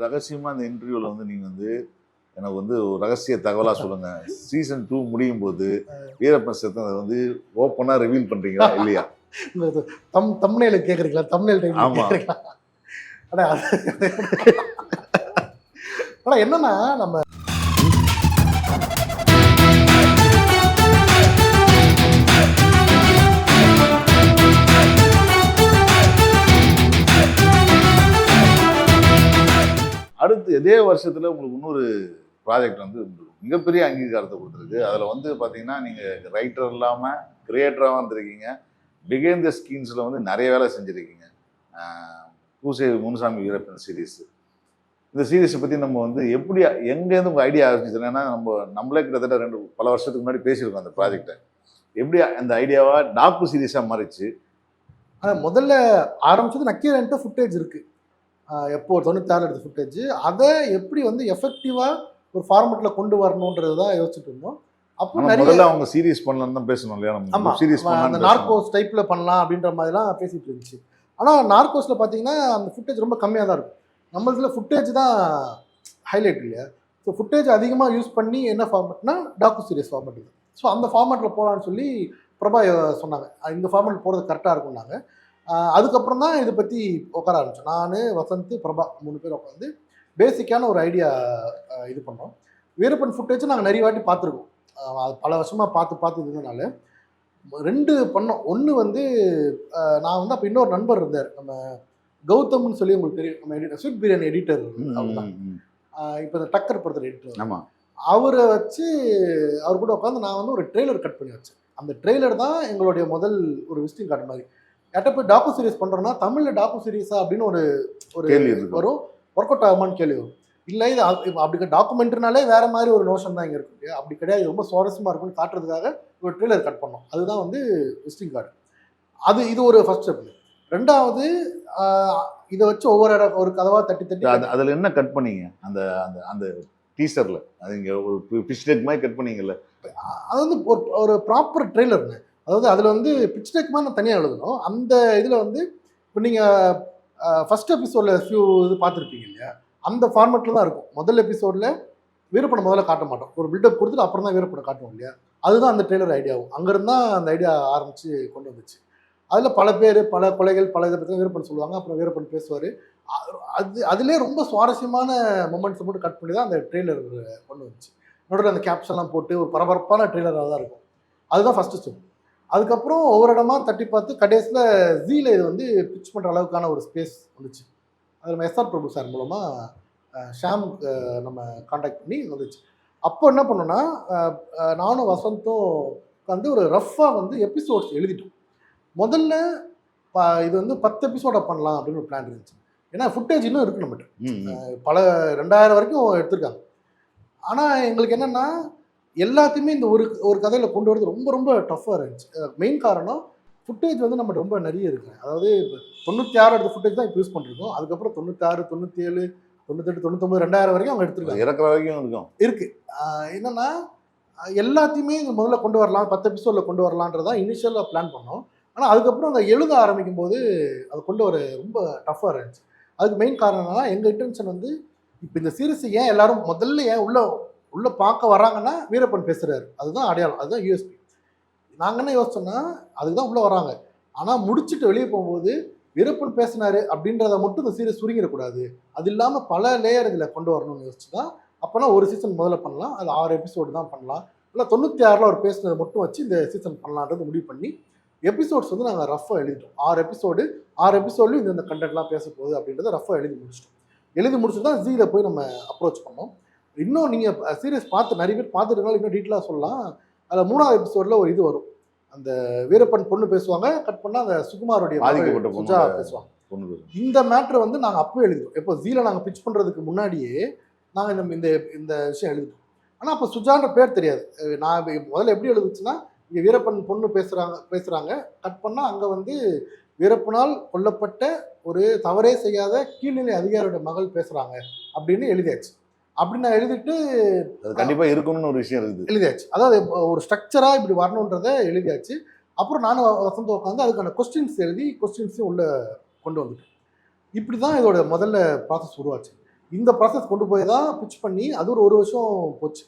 ரகசியமாக இந்த இன்டர்வியூவில் வந்து நீங்கள் வந்து எனக்கு வந்து ஒரு ரகசிய தகவலாக சொல்லுங்கள், சீசன் 2 முடியும் போது வீரப்பன் சத்தம் அதை வந்து ஓப்பனாக ரிவீல் பண்ணுறீங்களா இல்லையா? தம்ப்நெயில கேட்குறீங்களா? தம்ப்நெயில் டைம் கேட்குறீங்களா? ஆனால் என்னன்னா நம்ம அடுத்து இதே வருஷத்தில் உங்களுக்கு இன்னொரு ப்ராஜெக்ட் வந்து மிகப்பெரிய அங்கீகாரத்தை கொடுத்துருக்கு. அதில் வந்து பார்த்தீங்கன்னா நீங்கள் ரைட்டர் இல்லாமல் கிரியேட்டராக வந்திருக்கீங்க. பிகைண்ட் த ஸ்கிரீன்ஸில் வந்து நிறைய வேலை செஞ்சுருக்கீங்க. பூசை முனுசாமி வீரப்பன் சீரீஸ், இந்த சீரீஸை பற்றி நம்ம வந்து எப்படி எங்கேருந்து உங்கள் ஐடியா ஆரம்பிச்சது? ஏன்னா நம்மளே கிட்டத்தட்ட பல வருஷத்துக்கு முன்னாடி பேசியிருக்கோம் அந்த ப்ராஜெக்டை. எப்படி அந்த ஐடியாவாக டாக்கு சீரீஸாக மாறிச்சு? முதல்ல ஆரம்பிச்சது நக்கீரன்ட்டு ஃபுட்டேஜ் இருக்குது, எப்போ 96 எடுத்த ஃபுட்டேஜ். அதை எப்படி வந்து எஃபெக்டிவாக ஒரு ஃபார்மெட்டில் கொண்டு வரணுன்றது தான் யோசிச்சுட்டு இருந்தோம். அப்போ நிறைய அவங்க சீரீஸ் பண்ணலான்னு தான் பேசணும் இல்லையா? ஆமாம், சீரீஸ் அந்த நார்கோஸ் டைப்பில் பண்ணலாம் அப்படின்ற மாதிரிலாம் பேசிகிட்டு இருந்துச்சு. ஆனால் நார்கோஸில் பார்த்தீங்கன்னா அந்த ஃபுட்டேஜ் ரொம்ப கம்மியாக தான் இருக்கும். நம்ம இதில் ஃபுட்டேஜ் தான் ஹைலைட் இல்லையா? ஸோ ஃபுட்டேஜ் அதிகமாக யூஸ் பண்ணி என்ன ஃபார்மெட்னா டாக்கு சீரீஸ் ஃபார்மெட் இது. ஸோ அந்த ஃபார்மெட்டில் போகலான்னு சொல்லி பிரபா சொன்னாங்க, இந்த ஃபார்மெட் போகிறது கரெக்டாக இருக்கும்னாங்க. அதுக்கப்புறம் தான் இதை பற்றி உட்கார ஆரம்பித்தோம். நான், வசந்த், பிரபா 3 பேர் உட்காந்து பேசிக்கான ஒரு ஐடியா இது பண்ணோம். வீரப்பன் ஃபுட்டேஜ் நாங்கள் நிறைய வாட்டி பார்த்துருக்கோம். அது பல வருஷமாக பார்த்து இருந்ததுனால 2 பண்ணோம். ஒன்று வந்து நான் வந்து அப்போ இன்னொரு நண்பர் இருந்தார், நம்ம கௌதம்னு சொல்லி உங்களுக்கு தெரியும், நம்ம எடிட்டர், ஸ்வீட் பிரியாணி எடிட்டர். அவர் தான் இப்போ இந்த டக்கர் படத்தில் எடிட்டர். ஆமாம், அவரை வச்சு அவர் கூட உட்காந்து நான் வந்து ஒரு ட்ரெய்லர் கட் பண்ணி வச்சேன். அந்த ட்ரெய்லர் தான் எங்களுடைய முதல் ஒரு விசிட்டிங் கார்டு மாதிரி. யார்ட்ட போய் டாக்கு சீரீஸ் பண்ணுறோன்னா தமிழில் டாக்கு சீரீஸா அப்படின்னு ஒரு வரும், ஒர்க் அவுட் ஆகுமான்னு கேள்வி வரும். இல்லை இது அப்படி டாக்குமெண்ட்ரினாலே வேறு மாதிரி ஒரு நோஷன் தான் இங்கே இருக்கு, அப்படி கிடையாது, ரொம்ப சுவாரஸ்யமாக இருக்குன்னு காட்டுறதுக்காக ஒரு ட்ரெய்லர் கட் பண்ணோம். அதுதான் வந்து விசிட்டிங் கார்டு. இது ஒரு ஃபர்ஸ்ட் ஸ்டெப். ரெண்டாவது இதை வச்சு ஒரு கதவாக தட்டி அதில் என்ன கட் பண்ணீங்க? அந்த அந்த அந்த டீசரில் அது இங்கே ஒரு பிச் டெக் மாதிரி கட் பண்ணீங்கல்ல, அது வந்து ஒரு ப்ராப்பர் ட்ரெய்லருங்க. அதாவது அதில் வந்து பிச் டெக் மாதிரி நான் தனியாக எழுதணும். அந்த இதில் வந்து இப்போ நீங்கள் ஃபஸ்ட் எபிசோடில் ஃபியூ இது பார்த்துருப்பீங்க இல்லையா, அந்த ஃபார்மெட்டில் தான் இருக்கும். முதல் எபிசோடில் வீரப்பனை முதல்ல காட்ட மாட்டோம், ஒரு பில்டப் கொடுத்துட்டு அப்புறம் தான் வீரப்பனை காட்டுவோம் இல்லையா. அதுதான் அந்த ட்ரெய்லர் ஐடியாவும். அங்கேருந்து தான் அந்த ஐடியா ஆரம்பித்து கொண்டு வந்துச்சு. அதில் பல பேர், பல கொலைகள், பல இதை பற்றி வீரப்பன் சொல்லுவாங்க, அப்புறம் வீரப்பன் பேசுவார். அதிலே ரொம்ப சுவாரஸ்யமான மொமெண்ட்ஸை போட்டு கட் பண்ணி தான் அந்த ட்ரெய்லர் கொண்டு வந்துச்சு. நடுவில் அந்த கேப்ஷன்லாம் போட்டு ஒரு பரபரப்பான ட்ரெய்லராக தான் இருக்கும். அதுதான் ஃபஸ்ட்டு ஸ்டெப். அதுக்கப்புறம் ஒவ்வொரு இடமா தட்டி பார்த்து கடைசியில் ஜீல இது வந்து பிச் பண்ணுற அளவுக்கான ஒரு ஸ்பேஸ் வந்துச்சு. அது நம்ம எஸ்ஆர் பிரபு சார் மூலமாக ஷாம் நம்ம காண்டாக்ட் பண்ணி வந்துச்சு. அப்போ என்ன பண்ணோன்னா நானும் வசந்தும் வந்து ஒரு ரஃப்பாக வந்து எபிசோட்ஸ் எழுதிட்டோம். முதல்ல இது வந்து 10 எபிசோடாக பண்ணலாம் அப்படின்னு ஒரு பிளான் இருந்துச்சு. ஏன்னா ஃபுட்டேஜ் இன்னும் இருக்குது நம்மகிட்ட, பல 2000 வரைக்கும் எடுத்திருக்காங்க. ஆனால் எங்களுக்கு என்னென்னா எல்லாத்தையுமே இந்த ஒரு கதையில் கொண்டு வரது ரொம்ப ரொம்ப டஃப்பாக இருந்துச்சு. மெயின் காரணம் ஃபுட்டேஜ் வந்து நம்ம ரொம்ப நிறைய இருக்குது. அதாவது 96 எடுத்த ஃபுட்டேஜ் தான் இப்போ யூஸ் பண்ணிருக்கோம். அதுக்கப்புறம் 96, 97, 98, 99, 2000 வரைக்கும் அவங்க எடுத்துருக்காங்க, இறக்குற வரைக்கும் இருக்குது. என்னென்னா எல்லாத்தையுமே முதல்ல கொண்டு வரலாம், 10 எபிசோடில் கொண்டு வரலான்றதான் இனிஷியலாக பிளான் பண்ணோம். ஆனால் அதுக்கப்புறம் அதை எழுத ஆரம்பிக்கும் போது அதை கொண்டு வர ரொம்ப டஃப்பாக இருந்துச்சு. அதுக்கு மெயின் காரணம் என்னன்னா, எங்கள் இன்டென்ஷன் வந்து இப்போ இந்த சீரிஸை ஏன் எல்லாரும் முதல்ல ஏன் உள்ளே பார்க்க வராங்கன்னா வீரப்பன் பேசுகிறாரு, அதுதான் அடையாளம், அதுதான் யூஎஸ்பி. நாங்கள் என்ன யோசிச்சோன்னா அதுக்கு தான் உள்ளே வராங்க. ஆனால் முடிச்சுட்டு வெளியே போகும்போது வீரப்பன் பேசினார் அப்படின்றத மட்டும் இந்த சீரிஸ் சுருங்கிடக்கூடாது, அது இல்லாமல் பல லேயர் இதில் கொண்டு வரணும்னு யோசிச்சு தான் அப்போனா ஒரு சீசன் முதல்ல பண்ணலாம், அது 6 எபிசோடு தான் பண்ணலாம், இல்லை 96 அவர் பேசுனதை மட்டும் வச்சு இந்த சீசன் பண்ணலான்றது முடிவு பண்ணி எபிசோட்ஸ் வந்து நாங்கள் ரஃபாக எழுதிட்டோம். 6 எபிசோட்லையும் இந்த கண்டென்ட்லாம் பேச போகுது அப்படின்றத ரஃபாக எழுதி முடிச்சுட்டு தான் ஜீல போய் நம்ம அப்ரோச் பண்ணோம். இன்னும் நீங்கள் சீரியஸ் பார்த்து நிறைய பேர் பார்த்துருக்கனால இன்னும் டீட்டெயிலாக சொல்லலாம். அதில் 3ஆவது எபிசோடில் ஒரு இது வரும், அந்த வீரப்பன் பொண்ணு பேசுவாங்க, கட் பண்ணால் அந்த சுகுமாரோடைய சுஜா பேசுவாங்க. இந்த மேட்ரு வந்து நாங்கள் அப்போ எழுதிட்டோம். எப்போ ஜீல நாங்கள் பிச் பண்ணுறதுக்கு முன்னாடியே நாங்கள் இந்த விஷயம் எழுதிட்டோம். ஆனால் அப்போ சுஜான்ற பேர் தெரியாது. நான் முதல்ல எப்படி எழுதுச்சுன்னா, இங்கே வீரப்பன் பொண்ணு பேசுகிறாங்க, கட் பண்ணால் அங்கே வந்து வீரப்பனால் கொல்லப்பட்ட ஒரு தவறே செய்யாத கீழ்நிலை அதிகாரியோட மகள் பேசுகிறாங்க அப்படின்னு எழுதியாச்சு. அப்படி நான் எழுதிட்டு கண்டிப்பாக இருக்கணும்னு ஒரு விஷயம் இருக்குது, எழுதியாச்சு. அதாவது ஒரு ஸ்ட்ரக்சராக இப்படி வரணுன்றதை எழுதியாச்சு. அப்புறம் நானும் வசந்த உட்காந்து அதுக்கான கொஸ்டின்ஸ் எழுதி கொஸ்டின்ஸையும் உள்ளே கொண்டு வந்துட்டேன். இப்படி தான் இதோட முதல்ல ப்ராசஸ் உருவாச்சு. இந்த ப்ராசஸ் கொண்டு போய் தான் பிச் பண்ணி அது ஒரு வருஷம் போச்சு.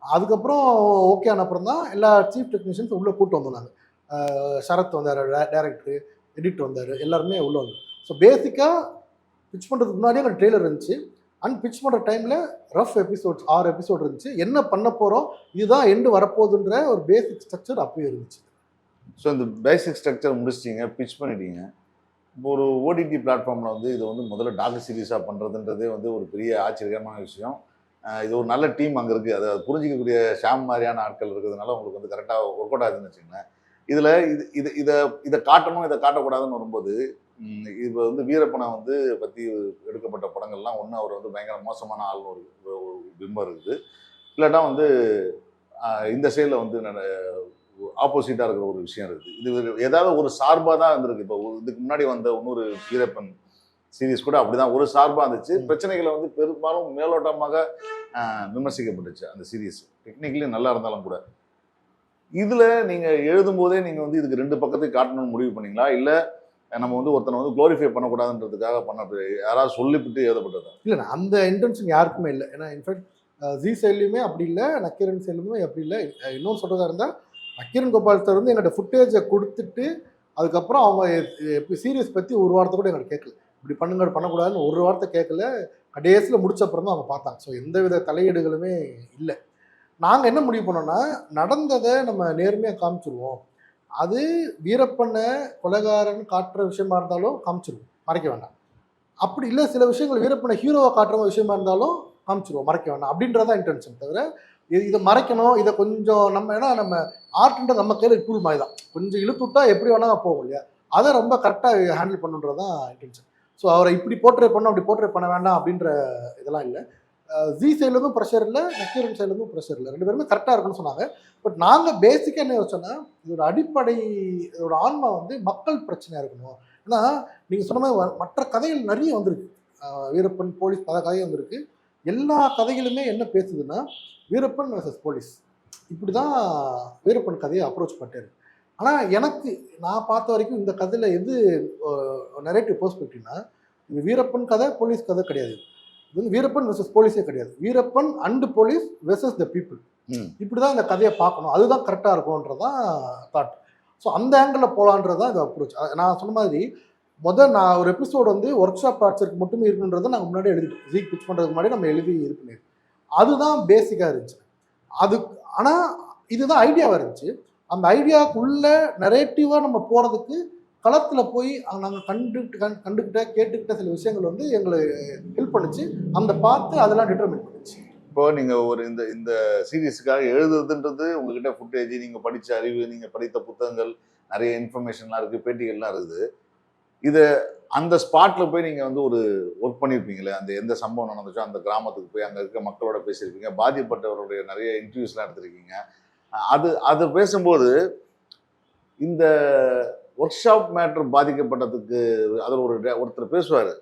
அதுக்கப்புறம் ஓகே ஆன அப்புறம் தான் எல்லா சீஃப் டெக்னீஷியன்ஸ் உள்ளே கூட்டு வந்தோம் நாங்கள். சரத் வந்தார், டேரக்டர், எடிட்டர் வந்தார், எல்லாருமே உள்ளே வந்தோம். ஸோ பேசிக்காக பிச் பண்ணுறதுக்கு முன்னாடியே அங்கே ட்ரெய்லர் இருந்துச்சு. அண்ட் பிச் பண்ணுற டைமில் ரஃப் எபிசோட்ஸ் 6 எபிசோட் இருந்துச்சு. என்ன பண்ண போகிறோம், இதுதான் எண்டு வரப்போகுதுன்ற ஒரு பேசிக் ஸ்ட்ரக்சர் அப்பயே இருந்துச்சு. ஸோ இந்த பேசிக் ஸ்ட்ரக்சர் முடிச்சிட்டிங்க, பிச் பண்ணிட்டீங்க. இப்போ ஒரு ஓடிடி பிளாட்ஃபார்மில் வந்து இது வந்து முதல்ல டாக்கு சீரீஸாக பண்ணுறதுன்றதே வந்து ஒரு பெரிய ஆச்சரியமான விஷயம். இது ஒரு நல்ல டீம் அங்கே இருக்குது. அதை புரிஞ்சிக்கக்கூடிய ஷாம் மாதிரியான ஆட்கள் இருக்கிறதுனால உங்களுக்கு வந்து கரெக்டாக ஒர்க் அவுட் ஆகுதுன்னு வச்சுக்கோங்களேன். இதில் இது இது இதை இதை காட்டணும், இதை காட்டக்கூடாதுன்னு வரும்போது இப்போ வந்து வீரப்பனை வந்து பற்றி எடுக்கப்பட்ட படங்கள்லாம் ஒன்று அவர் வந்து பயங்கர மோசமான ஆள்னு ஒரு ஒரு பிம்பம் இருக்குது. இல்லாட்டா வந்து இந்த சைடில் வந்து ஆப்போசிட்டாக இருக்கிற ஒரு விஷயம் இருக்குது. இது ஏதாவது ஒரு சார்பாக தான் இருந்திருக்கு. இப்போ இதுக்கு முன்னாடி வந்த இன்னொரு வீரப்பன் சீரீஸ் கூட அப்படிதான் ஒரு சார்பாக இருந்துச்சு. பிரச்சனைகளை வந்து பெரும்பாலும் மேலோட்டமாக விமர்சிக்கப்பட்டுச்சு அந்த சீரீஸ். டெக்னிக்கலி நல்லா இருந்தாலும் கூட. இதில் நீங்கள் எழுதும் போதே நீங்கள் வந்து இதுக்கு 2 பக்கத்தையும் காட்டணும்னு முடிவு பண்ணீங்களா? இல்லை நம்ம வந்து ஒருத்தனை வந்து குளோரிஃபை பண்ணக்கூடாதுன்றதுக்காக யாராவது சொல்லிவிட்டு எழுதப்பட்டதா? இல்லை, அந்த இன்டென்ஷன் யாருக்குமே இல்லை. ஏன்னா இன்ஃபேக்ட் ஜி சைட்லையுமே அப்படி இல்லை, நக்கீரன் சைட்லையுமே அப்படி இல்லை. இன்னொன்று சொல்கிறதா இருந்தால் நக்கீரன் கோபால் சார் வந்து எங்கள்கிட்ட ஃபுட்டேஜை கொடுத்துட்டு அதுக்கப்புறம் அவங்க சீரியஸ் பற்றி ஒரு வார்த்தை கூட எங்கள்கிட்ட கேட்கல. இப்படி பண்ணுங்க பண்ணக்கூடாதுன்னு ஒரு வார்த்தை கேட்கல. கடைசியில் முடிச்ச அப்புறம் தான் அவங்க பார்த்தாங்க. ஸோ எந்தவித தலையீடுகளுமே இல்லை. நாங்கள் என்ன முடிவு பண்ணோன்னா, நடந்ததை நம்ம நேர்மையாக காமிச்சிருவோம். அது வீரப்பனை கொலைகாரன் காட்டுற விஷயமா இருந்தாலும் காமிச்சிருவோம், மறைக்க வேண்டாம். அப்படி இல்லை சில விஷயங்கள் வீரப்பனை ஹீரோவாக காட்டுற விஷயமா இருந்தாலும் காமிச்சிருவோம், மறைக்க வேண்டாம் அப்படின்றதான் இன்டென்ஷன். தவிர இதை மறைக்கணும், இதை கொஞ்சம் நம்ம ஏன்னா நம்ம ஆர்ட்ன்ற நம்ம கையில் டூல் மாதிரி தான். கொஞ்சம் இழுத்து விட்டா எப்படி வேணால் போகும் இல்லையா, அதை ரொம்ப கரெக்டாக ஹேண்டில் பண்ணுன்றதான் இன்டென்ஷன். ஸோ அவரை இப்படி போர்ட்ரேட் பண்ணோம், அப்படி போர்ட்ரேட் பண்ண வேண்டாம் அப்படின்ற இதெல்லாம் இல்லை. ஜி சைட்லேருந்தும் ப்ரெஷர் இல்லை, நக்கீரன் சைட்லேருந்தும் ப்ரெஷர் இல்லை. 2 பேருமே கரெக்டாக இருக்குன்னு சொன்னாங்க. பட் நாங்கள் பேசிக்காக என்ன யோசிச்சோன்னா, இதோட அடிப்படை இதோட ஆன்மா வந்து மக்கள் பிரச்சனையாக இருக்கணும். ஏன்னா நீங்கள் சொன்ன மாதிரி மற்ற கதைகள் நிறைய வந்திருக்கு. வீரப்பன் போலீஸ் பல கதை வந்திருக்கு. எல்லா கதைகளுமே என்ன பேசுதுன்னா வீரப்பன் வர்சஸ் போலீஸ். இப்படி தான் வீரப்பன் கதையை அப்ரோச் பண்ணிட்டாரு. ஆனால் எனக்கு நான் பார்த்த வரைக்கும் இந்த கதையில் எது நரேட்டிவ் பெர்ஸ்பெக்டிவ்னா, இது வீரப்பன் கதை போலீஸ் கதை கிடையாது. இது வந்து வீரப்பன் வெர்சஸ் போலீஸே கிடையாது. Veerappan and police versus the people. இப்படி தான் இந்த கதையை பார்க்கணும், அதுதான் கரெக்டாக இருக்கும்ன்றதான் தாட். ஸோ அந்த ஆங்கிளில் போகலான்றதான் இது அப்ரோச். நான் சொன்ன மாதிரி நான் ஒரு எபிசோடு வந்து ஒர்க் ஷாப் டார்ச்சருக்கு மட்டுமே இருக்குன்றதை நாங்கள் முன்னாடி எழுதிட்டோம். ஜீக் பிச் பண்ணுறதுக்கு முன்னாடி நம்ம எழுதி இது பண்ணிடுறோம். அதுதான் பேசிக்காக இருந்துச்சு. ஆனால் இதுதான் ஐடியாவாக இருந்துச்சு. அந்த ஐடியாவுக்குள்ள நரேட்டிவாக நம்ம போகிறதுக்கு களத்தில் போய் நாங்கள் கேட்டுக்கிட்ட சில விஷயங்கள் வந்து எங்களை ஹெல்ப் பண்ணிச்சு. அந்த பார்த்து அதெல்லாம் டிட்டர்மின் பண்ணிச்சு. இப்போ நீங்கள் ஒரு இந்த சீரீஸுக்காக எழுதுறதுன்றது உங்ககிட்ட ஃபுட்டேஜ், நீங்கள் படித்த அறிவு, நீங்கள் படித்த புத்தகங்கள், நிறைய இன்ஃபர்மேஷன்லாம் இருக்குது, பேட்டிகள்லாம் இருக்குது. இதை அந்த ஸ்பாட்டில் போய் நீங்கள் வந்து ஒரு ஒர்க் பண்ணியிருப்பீங்களே, அந்த எந்த சம்பவம் நடந்துச்சோ அந்த கிராமத்துக்கு போய் அங்கே இருக்க மக்களோட பேசியிருப்பீங்க, பாதிப்பட்டவருடைய நிறைய இன்டர்வியூஸ்லாம் எடுத்திருக்கீங்க. அது பேசும்போது இந்த ஒர்க் ஷாப் மேட்ரு பாதிக்கப்பட்டதுக்கு அதில் ஒருத்தர் பேசுவார்,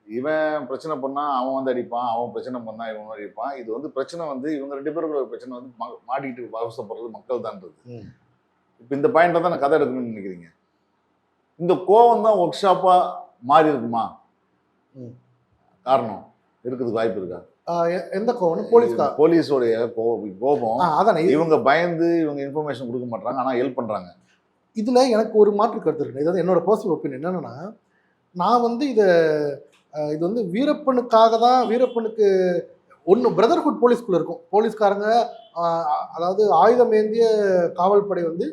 இவன் பிரச்சனை பண்ணால் அவன் வந்து அடிப்பான், அவன் பிரச்சனை பண்ணால் இவன் அடிப்பான், இது வந்து பிரச்சனை வந்து இவங்க 2 பேருக்குள்ள ஒரு பிரச்சனை வந்து மாட்டிக்கிட்டு அவசரப்படுறது மக்கள் தான்றது. இப்போ இந்த பாயிண்ட்டை தான் நான் கதை எடுக்கணும்னு நினைக்கிறீங்க. இந்த கோவம் தான் ஒர்க் ஷாப்பாக மாறி இருக்குமா? காரணம் இருக்கிறதுக்கு வாய்ப்பு இருக்கா? எந்த கோவம்? போலீஸோடைய கோபம். அதான் இவங்க பயந்து இவங்க இன்ஃபர்மேஷன் கொடுக்க மாட்டாங்க, ஆனால் ஹெல்ப் பண்ணுறாங்க. இதில் எனக்கு ஒரு மாற்று கருத்து இருக்குது. இது வந்து என்னோட பர்சனல் ஒப்பீனியன். என்னென்னா, நான் வந்து இது வந்து வீரப்பனுக்காக தான். வீரப்பனுக்கு ஒன்று பிரதர்ஹுட் போலீஸ்குள்ளே இருக்கும். போலீஸ்காரங்க அதாவது ஆயுதம் ஏந்திய காவல்படை வந்து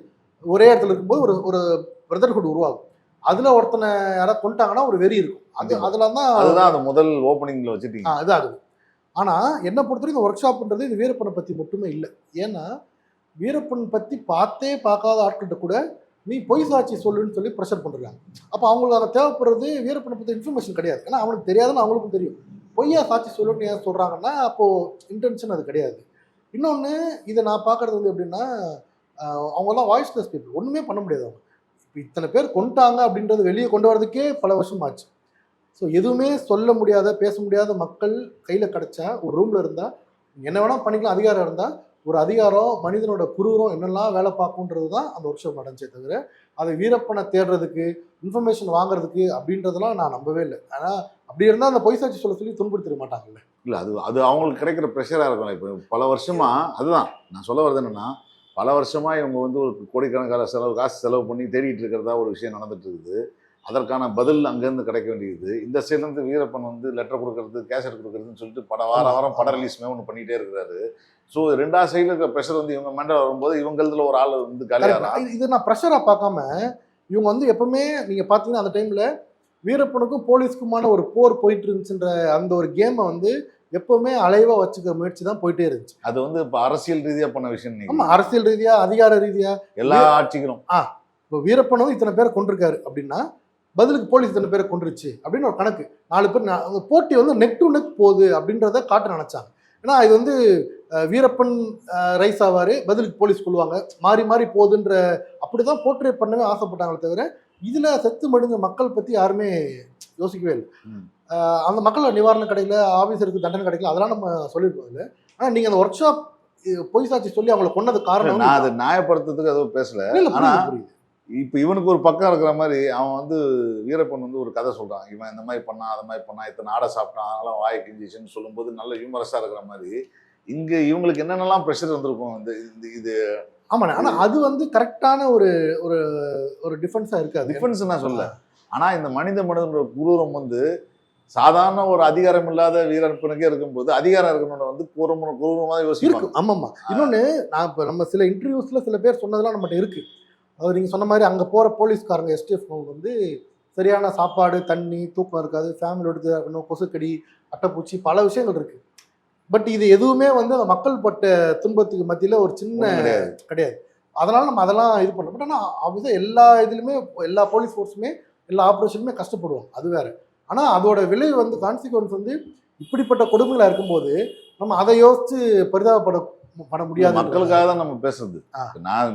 ஒரே இடத்துல இருக்கும்போது ஒரு பிரதர்ஹுட் உருவாகும். அதில் ஒருத்தனை யாராவது கொண்டுட்டாங்கன்னா ஒரு வெறி இருக்கும். அதுதான் அந்த முதல் ஓப்பனிங்கில் வச்சுட்டீங்க. இது ஆகுது. ஆனால் என்னை பொறுத்தவரைக்கும் இந்த ஒர்க் ஷாப்ன்றது இது வீரப்பனை பற்றி மட்டுமே இல்லை. ஏன்னா வீரப்பன் பற்றி பார்க்காத ஆட்கள்கிட்ட கூட நீ பொய் சாட்சி சொல்லுன்னு சொல்லி ப்ரெஷர் பண்ணுறாங்க. அப்போ அவங்களுக்கு அதை தேவைப்படுறது வீரப்பனை பற்றி இன்ஃபர்மேஷன் கிடையாது. ஏன்னா அவனுக்கு தெரியாதுன்னு அவங்களுக்கும் தெரியும். பொய்யா சாட்சி சொல்லுன்னு ஏன் சொல்கிறாங்கன்னா அப்போது இன்டென்ஷன் அது கிடையாது. இன்னொன்று இதை நான் பார்க்குறது வந்து எப்படின்னா, அவங்கெல்லாம் வாய்ஸ்லெஸ் பீப்புள், ஒன்றுமே பண்ண முடியாது. அவங்க இப்போ இத்தனை பேர் கொண்டுட்டாங்க அப்படின்றது வெளியே கொண்டு வரதுக்கே பல வருஷம் ஆச்சு. ஸோ எதுவுமே சொல்ல முடியாத பேச முடியாத மக்கள் கையில் கிடச்சா ஒரு ரூமில் இருந்தால் என்ன வேணால் பண்ணிக்கலாம், அதிகாரம் இருந்தால் ஒரு அதிகாரம் மனிதனோட குரூரம் என்னெல்லாம் வேலை பார்க்குன்றது தான் அந்த ஒர்க் ஷாப் நடந்துச்சே தவிர அதை வீரப்பனை தேடுறதுக்கு இன்ஃபர்மேஷன் வாங்குறதுக்கு அப்படின்றதெல்லாம் நான் நம்பவே இல்லை. ஆனால் அப்படி இருந்தால் அந்த பொய் சாட்சி சொல்ல சொல்லி துன்படுத்திட மாட்டாங்கல்ல. இல்லை, அது அது அவங்களுக்கு கிடைக்கிற ப்ரெஷராக இருக்கும். இப்போ பல வருஷமாக அதுதான் நான் சொல்ல வருது என்னென்னா, பல வருஷமாக இவங்க வந்து ஒரு கோடிக்கணக்கான காசு செலவு பண்ணி தேடிட்டு இருக்கிறதா ஒரு விஷயம் நடந்துட்டு இருக்குது. அதற்கான பதில் அங்கேருந்து கிடைக்க வேண்டியது. இந்த சைட்லேருந்து வீரப்பன் வந்து லெட்டர் கொடுக்கறது, கேசட் கொடுக்குறதுன்னு சொல்லிட்டு வாரம் படம் ரிலீஸ்மே ஒன்று பண்ணிகிட்டே இருக்கிறாரு. ஸோ 2வது சைடில் இருக்கிற ப்ரெஷர் வந்து இவங்க மேண்டல் வரும்போது இவங்களதுல ஒரு ஆள் வந்து காலியாக. இது நான் ப்ரெஷராக பார்க்காம இவங்க வந்து எப்பவுமே நீங்கள் பார்த்தீங்கன்னா அந்த டைமில் வீரப்பனுக்கும் போலீஸ்க்குமான ஒரு போர் போயிட்டு இருந்துச்சுன்ற அந்த ஒரு கேமை வந்து எப்பவுமே அலைவா வச்சுக்க முயற்சி தான் போயிட்டே இருந்துச்சு. அது வந்து இப்போ அரசியல் ரீதியாக பண்ண விஷயம். ஆமாம், அரசியல் ரீதியா அதிகார ரீதியா எல்லா ஆட்சிகளும் இப்போ வீரப்பனும் இத்தனை பேரை கொண்டிருக்காரு அப்படின்னா பதிலுக்கு போலீஸ் இத்தனை பேரை கொண்டுருச்சு அப்படின்னு ஒரு கணக்கு. 4 பேர் அந்த போட்டி வந்து நெக் டு நெக் போகுது அப்படின்றத காட்ட நினைச்சாங்க. ஏன்னா இது வந்து வீரப்பன் ரைஸ் ஆவாரு, பதிலுக்கு போலீஸ் கொள்வாங்க, மாறி மாறி போகுதுன்ற அப்படிதான் போர்ட்ரேட் பண்ணவே ஆசைப்பட்டாங்களே தவிர இதுல செத்து மடிஞ்ச மக்கள் பத்தி யாருமே யோசிக்கவே இல்லை. அந்த மக்கள் நிவாரணம் கிடைக்கல, ஆபீசருக்கு தண்டனை கிடைக்கல, அதெல்லாம் நம்ம சொல்லியிருக்கோம் இல்லை. ஆனா நீங்க அந்த ஒர்க் ஷாப் பொய் சாட்சி சொல்லி அவங்களை கொன்னது காரணம் நான் அதை நியாயப்படுத்துறதுக்கு அதுவும் பேசல. ஆனா இப்போ இவனுக்கு ஒரு பக்கம் இருக்கிற மாதிரி அவன் வந்து வீரப்பன் வந்து ஒரு கதை சொல்றான். இவன் இந்த மாதிரி பண்ணான், அதை மாதிரி பண்ணான், இத்தனை ஆடை சாப்பிட்டான், அதெல்லாம் வாய் கிஞ்சிச்சுன்னு சொல்லும்போது நல்ல ஹியூமரஸா இருக்கிற மாதிரி இங்க இவங்களுக்கு என்னென்னலாம் ப்ரெஷர் வந்திருக்கும். இது ஆமா. ஆனா அது வந்து கரெக்டான ஒரு ஒரு ஒரு டிஃபென்ஸா இருக்காது. டிஃபென்ஸ் நான் சொல்ல. ஆனா இந்த மனிதனோட குரூரம் வந்து சாதாரண ஒரு அதிகாரம் இல்லாத வீரப்பனுக்கே இருக்கும்போது அதிகாரம் இருக்கணும்னு வந்து குரூரமாக யோசிக்கும். ஆமாம்மா. இன்னொன்னு நான் இப்போ நம்ம சில இன்டர்வியூஸ்ல சில பேர் சொன்னதெல்லாம் நம்மகிட்ட இருக்கு. அது நீங்கள் சொன்ன மாதிரி அங்கே போகிற போலீஸ்காரங்க எஸ்டிஎஃப் வந்து சரியான சாப்பாடு, தண்ணி, தூக்கம் இருக்காது, ஃபேமிலியோட இருக்கணும், கொசுக்கடி, அட்டைப்பூச்சி, பல விஷயங்கள் இருக்குது. பட் இது எதுவுமே வந்து அந்த மக்கள் பட்ட துன்பத்துக்கு மத்தியில் ஒரு சின்ன கிடையாது. அதனால் நம்ம அதெல்லாம் இது பண்ணோம். பட் ஆனால் அப்படிதான் எல்லா இதுலையுமே எல்லா போலீஸ் ஃபோர்ஸுமே எல்லா ஆப்ரேஷனுமே கஷ்டப்படுவோம், அது வேறு. ஆனால் அதோட விளைவு வந்து கான்சிக்வன்ஸ் வந்து இப்படிப்பட்ட கொடுமைகளாக இருக்கும்போது நம்ம அதை யோசித்து பட முடியாது. மக்களுக்காக தான் நம்ம பேசுறது.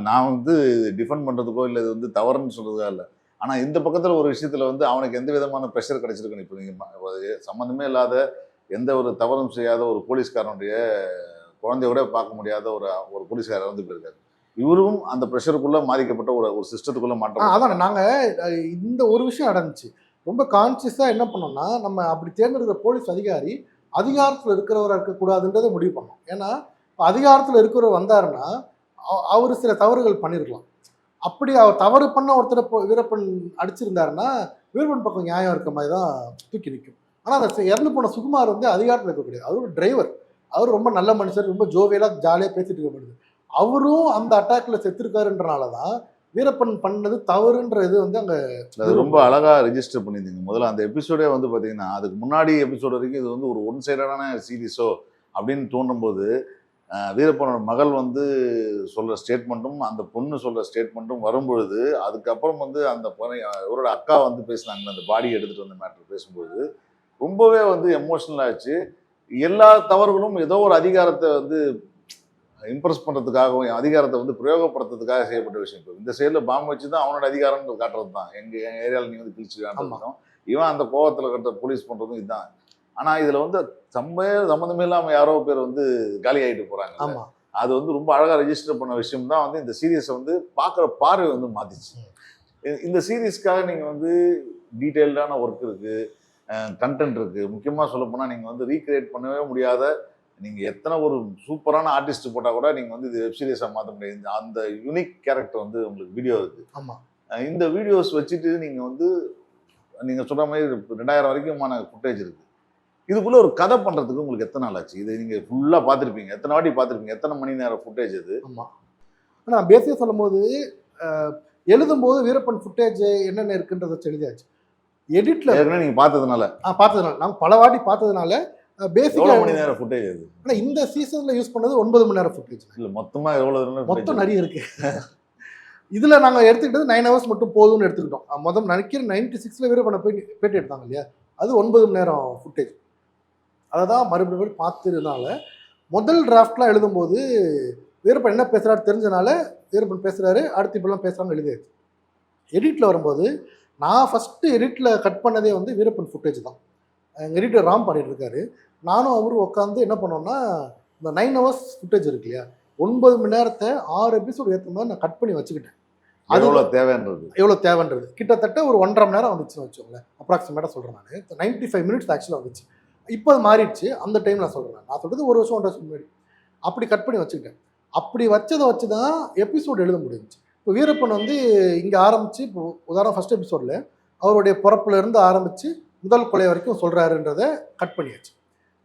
நான் வந்து டிஃபெண்ட் பண்றதுக்கோ இல்லை இது வந்து தவறுன்னு சொல்றதுக்கா இல்லை. ஆனா இந்த பக்கத்துல ஒரு விஷயத்துல வந்து அவனுக்கு எந்த விதமான ப்ரெஷர் கிடைச்சிருக்கணும். இப்போ நீங்க சம்மந்தமே இல்லாத எந்த ஒரு தவறும் செய்யாத ஒரு போலீஸ்காரனுடைய குழந்தையோட பார்க்க முடியாத ஒரு போலீஸ்காரர் வந்து போயிருக்காரு. இவரும் அந்த ப்ரெஷருக்குள்ள பாதிக்கப்பட்ட ஒரு சிஸ்டத்துக்குள்ள மாற்றம். அதான் நாங்க இந்த ஒரு விஷயம் நடந்துச்சு. ரொம்ப கான்சியஸா என்ன பண்ணோம்னா நம்ம அப்படி தேர்ந்தெடுக்கிற போலீஸ் அதிகாரி அதிகாரத்தில் இருக்கிறவராக இருக்கக்கூடாதுன்றதை முடிவு பண்ணோம். ஏன்னா அதிகாரத்தில் இருக்கிறவர் வந்தாருன்னா அவர் சில தவறுகள் பண்ணியிருக்கலாம். அப்படி அவர் தவறு பண்ண ஒருத்தரை வீரப்பன் அடிச்சிருந்தாருன்னா வீரப்பன் பக்கம் நியாயம் இருக்க மாதிரி தான் தூக்கி நிற்கும். ஆனால் அந்த இறந்து போன சுகுமார் வந்து அதிகாரத்தில் இருக்க கிடையாது. அவர் ஒரு டிரைவர், அவர் ரொம்ப நல்ல மனுஷர், ரொம்ப ஜோவியலாக ஜாலியாக பேசிட்டு இருக்கப்படுது. அவரும் அந்த அட்டாக்ல செத்துருக்காருன்றனால தான் வீரப்பன் பண்ணது தவறுன்றது வந்து அங்கே ரொம்ப அழகா ரெஜிஸ்டர் பண்ணியிருந்தீங்க. முதல்ல அந்த எபிசோடே வந்து பார்த்தீங்கன்னா அதுக்கு முன்னாடி எபிசோடு வரைக்கும் இது வந்து ஒரு ஒன் சைடான சீரீஸோ அப்படின்னு தோன்றும் போது வீரப்பனோட மகள் வந்து சொல்கிற ஸ்டேட்மெண்ட்டும் அந்த பொண்ணு சொல்கிற ஸ்டேட்மெண்ட்டும் வரும்பொழுது அதுக்கப்புறம் வந்து அந்த இவரோட அக்கா வந்து பேசினாங்க அந்த பாடியை எடுத்துகிட்டு வந்த மேட்டர் பேசும்போது ரொம்பவே வந்து எமோஷ்னல் ஆச்சு. எல்லா தவறுகளும் ஏதோ ஒரு அதிகாரத்தை வந்து இம்ப்ரெஸ் பண்ணுறதுக்காகவும் அதிகாரத்தை வந்து பிரயோகப்படுத்துறதுக்காக செய்யப்பட்ட விஷயம். இப்போ இந்த சைடில் பாம்பு வச்சு தான் அவனோட அதிகாரம்னு காட்டுறது தான். என் ஏரியாவில் நீ வந்து கிழிச்சுக்கான்றதும் இவன் அந்த கோவத்தில் கட்ட போலீஸ் பண்ணுறதும் இதுதான். ஆனால் இதில் வந்து சம்மந்தமே இல்லாமல் யாரோ பேர் வந்து காலி ஆகிட்டு போகிறாங்க. அது வந்து ரொம்ப அழகாக ரெஜிஸ்டர் பண்ண விஷயம் தான் வந்து இந்த சீரீஸை வந்து பார்க்குற பார்வை வந்து மாற்றிச்சு. இந்த சீரீஸ்க்காக நீங்கள் வந்து டீட்டெயில்டான ஒர்க் இருக்குது, கண்டென்ட் இருக்குது. முக்கியமாக சொல்லப்போனால் நீங்கள் வந்து ரீக்ரியேட் பண்ணவே முடியாத, நீங்கள் எத்தனை ஒரு சூப்பரான ஆர்டிஸ்ட் போட்டால் கூட நீங்கள் வந்து இது வெப் சீரிஸாக மாற்ற முடியாது. அந்த யூனிக் கேரக்டர் வந்து உங்களுக்கு வீடியோ இருக்குது. இந்த வீடியோஸ் வச்சுட்டு நீங்கள் வந்து நீங்கள் சொல்கிற மாதிரி 2000 வரைக்குமான ஃபுட்டேஜ் இருக்குது. இதுக்குள்ளே ஒரு கதை பண்ணுறதுக்கு உங்களுக்கு எத்தனை நாள் ஆச்சு? இது நீங்கள் ஃபுல்லாக பார்த்துருப்பீங்க, எத்தனை வாட்டி பார்த்துருப்பீங்க, எத்தனை மணி நேரம் ஃபுட்டேஜ் இது? ஆமாம். ஆனால் பேசிக்காக சொல்லும் போது எழுதும்போது வீரப்பன் ஃபுட்டேஜ் என்னென்ன இருக்குன்றதை எழுதியாச்சு. எடிட்டில் ஏற்கனவே நீங்கள் பார்த்ததுனால நாங்கள் பல வாட்டி பார்த்ததுனால பேசிக்காக மணி நேரம் ஃபுட்டேஜ் அது. ஆனால் இந்த சீசனில் யூஸ் பண்ணது 9 மணி நேரம் ஃபுட்டேஜ். இல்லை மொத்தமாக எவ்வளோ மொத்தம் நிறைய இருக்குது. இதில் நாங்கள் எடுத்துக்கிட்டது 9 hours மட்டும் போதும்னு எடுத்துக்கிட்டோம். மொத்தம் நினைக்கிற 96 வீரப்பனை போய் பேட்டி எடுத்தாங்க இல்லையா, அது 9 மணி நேரம் ஃபுட்டேஜ். அதை தான் மறுபடியும் பார்த்துருந்தால முதல் டிராஃப்ட்லாம் எழுதும்போது வீரப்பன் என்ன பேசுகிறாரு தெரிஞ்சனால வீரப்பன் பேசுகிறாரு, அடுத்து இப்பெல்லாம் பேசுகிறாங்க எழுதியாச்சு. எடிட்டில் வரும்போது நான் ஃபஸ்ட்டு எடிட்டில் கட் பண்ணதே வந்து வீரப்பன் ஃபுட்டேஜ் தான். எங்கள் எடிட்டர் ராம் பண்ணிட்டு இருக்காரு. நானும் அவரும் உட்காந்து என்ன பண்ணோம்னா இந்த 9 hours ஃபுட்டேஜ் இருக்கு இல்லையா, 9 மணி நேரத்தை 6 எபிசோடு ஏற்ற மாதிரி நான் கட் பண்ணி வச்சுக்கிட்டேன். அது எவ்வளோ தேவைன்றது எவ்வளோ தேவைன்றது கிட்டத்தட்ட ஒரு 1.5 மணி நேரம் வந்துச்சுன்னு வச்சுக்கோங்களேன். அப்ராக்சிமேட்டாக சொல்கிறேன் நான். 95 மினிட்ஸ் ஆக்சுவலாக வந்துச்சு. இப்போ அது மாறிடுச்சு. அந்த டைம் நான் சொல்கிறேன். நான் சொல்கிறது 1 வருஷம் 1.5 வருஷம் முன்னாடி அப்படி கட் பண்ணி வச்சுக்கிட்டேன். அப்படி வச்சதை வச்சு தான் எபிசோடு எழுத முடிஞ்சுச்சு. இப்போ வீரப்பன் வந்து இங்கே ஆரம்பித்து இப்போ உதாரணம் ஃபஸ்ட் எபிசோடில் அவருடைய பிறப்புலேருந்து ஆரம்பித்து முதல் கொலை வரைக்கும் சொல்கிறாருன்றதை கட் பண்ணியாச்சு.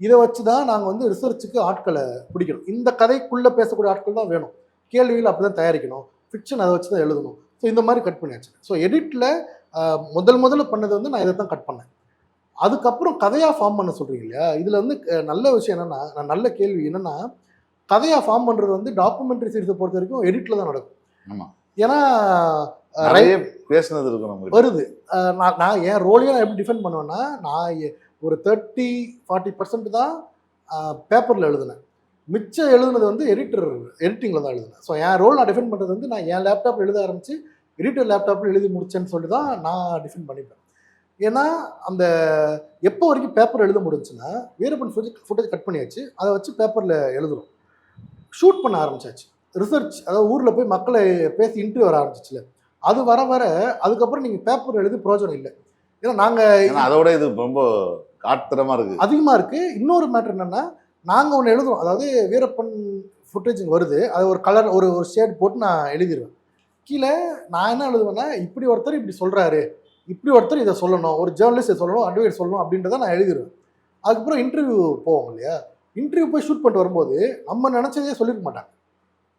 இதை வச்சு தான் நாங்கள் வந்து ரிசர்ச்சுக்கு ஆட்களை பிடிக்கணும். இந்த கதைக்குள்ளே பேசக்கூடிய ஆட்கள் தான் வேணும். கேள்விகள் அப்படி தான் தயாரிக்கணும். ஃபிக்ஷன் அதை வச்சு தான் எழுதணும். ஸோ இந்த மாதிரி கட் பண்ணியாச்சு. ஸோ எடிட்டில் முதல்ல பண்ணது வந்து நான் இதை தான் கட் பண்ணேன். அதுக்கப்புறம் கதையாக ஃபார்ம் பண்ண சொல்கிறீங்க இல்லையா, இதில் வந்து நல்ல விஷயம் என்னென்னா, நான் நல்ல கேள்வி என்னென்னா, கதையாக ஃபார்ம் பண்ணுறது வந்து டாக்குமெண்ட்ரி சீரிஸை பொறுத்த வரைக்கும் எடிட்டில் தான் நடக்கும். ஆமாம், ஏன்னா பேசுனது இருக்கும் வருது. நான் என் ரோலையும் நான் எப்படி டிஃபெண்ட் பண்ணுவேன்னா, நான் ஒரு 30-40% தான் பேப்பரில் எழுதினேன். மிச்சம் எழுதுனது வந்து எடிட்டிங்கில் தான் எழுதுனேன். ஸோ என் ரோல் நான் டிஃபெண்ட் பண்ணுறது வந்து நான் என் லேப்டாப்பில் எழுத ஆரம்பித்து எடிட்டர் லேப்டாப்பில் எழுதி முடிச்சேன்னு சொல்லி தான் நான் டிஃபெண்ட் பண்ணிப்பேன். ஏன்னா அந்த எப்போ வரைக்கும் பேப்பர் எழுத முடிஞ்சுன்னா, வீரப்பன் ஃபுட்டேஜ் கட் பண்ணியாச்சு, அதை வச்சு பேப்பரில் எழுதுறோம். ஷூட் பண்ண ஆரம்பிச்சாச்சு. ரிசர்ச், அதாவது ஊரில் போய் மக்களை பேசி இன்டர்வியூ வர ஆரம்பிச்சிச்சுல, அது வர அதுக்கப்புறம் நீங்கள் பேப்பர் எழுதி பிரயோஜனம் இல்லை. ஏன்னா நாங்கள் அதோட இது ரொம்ப காத்திரமாக இருக்குது, அதிகமாக இருக்குது. இன்னொரு மேட்டர் என்னென்னா, நாங்கள் ஒன்று எழுதுறோம். அதாவது வீரப்பன் ஃபுட்டேஜ் வருது, அதை ஒரு கலர் ஒரு ஷேட் போட்டு நான் எழுதிடுவேன். கீழே நான் என்ன எழுதுவேன்னா, இப்படி ஒருத்தர் இப்படி சொல்கிறாரு, இப்படி ஒருத்தர் இதை சொல்லணும், ஒரு ஜேர்னலிஸ்ட் இதை சொல்லணும், அட்வைஸ் சொல்லணும் அப்படின்றத நான் எழுதிடுவேன். அதுக்கப்புறம் இன்டர்வியூ போவோம் இல்லையா, இன்டர்வியூ போய் ஷூட் பண்ணிட்டு வரும்போது நம்ம நினச்சதே சொல்லியிருக்க மாட்டாங்க,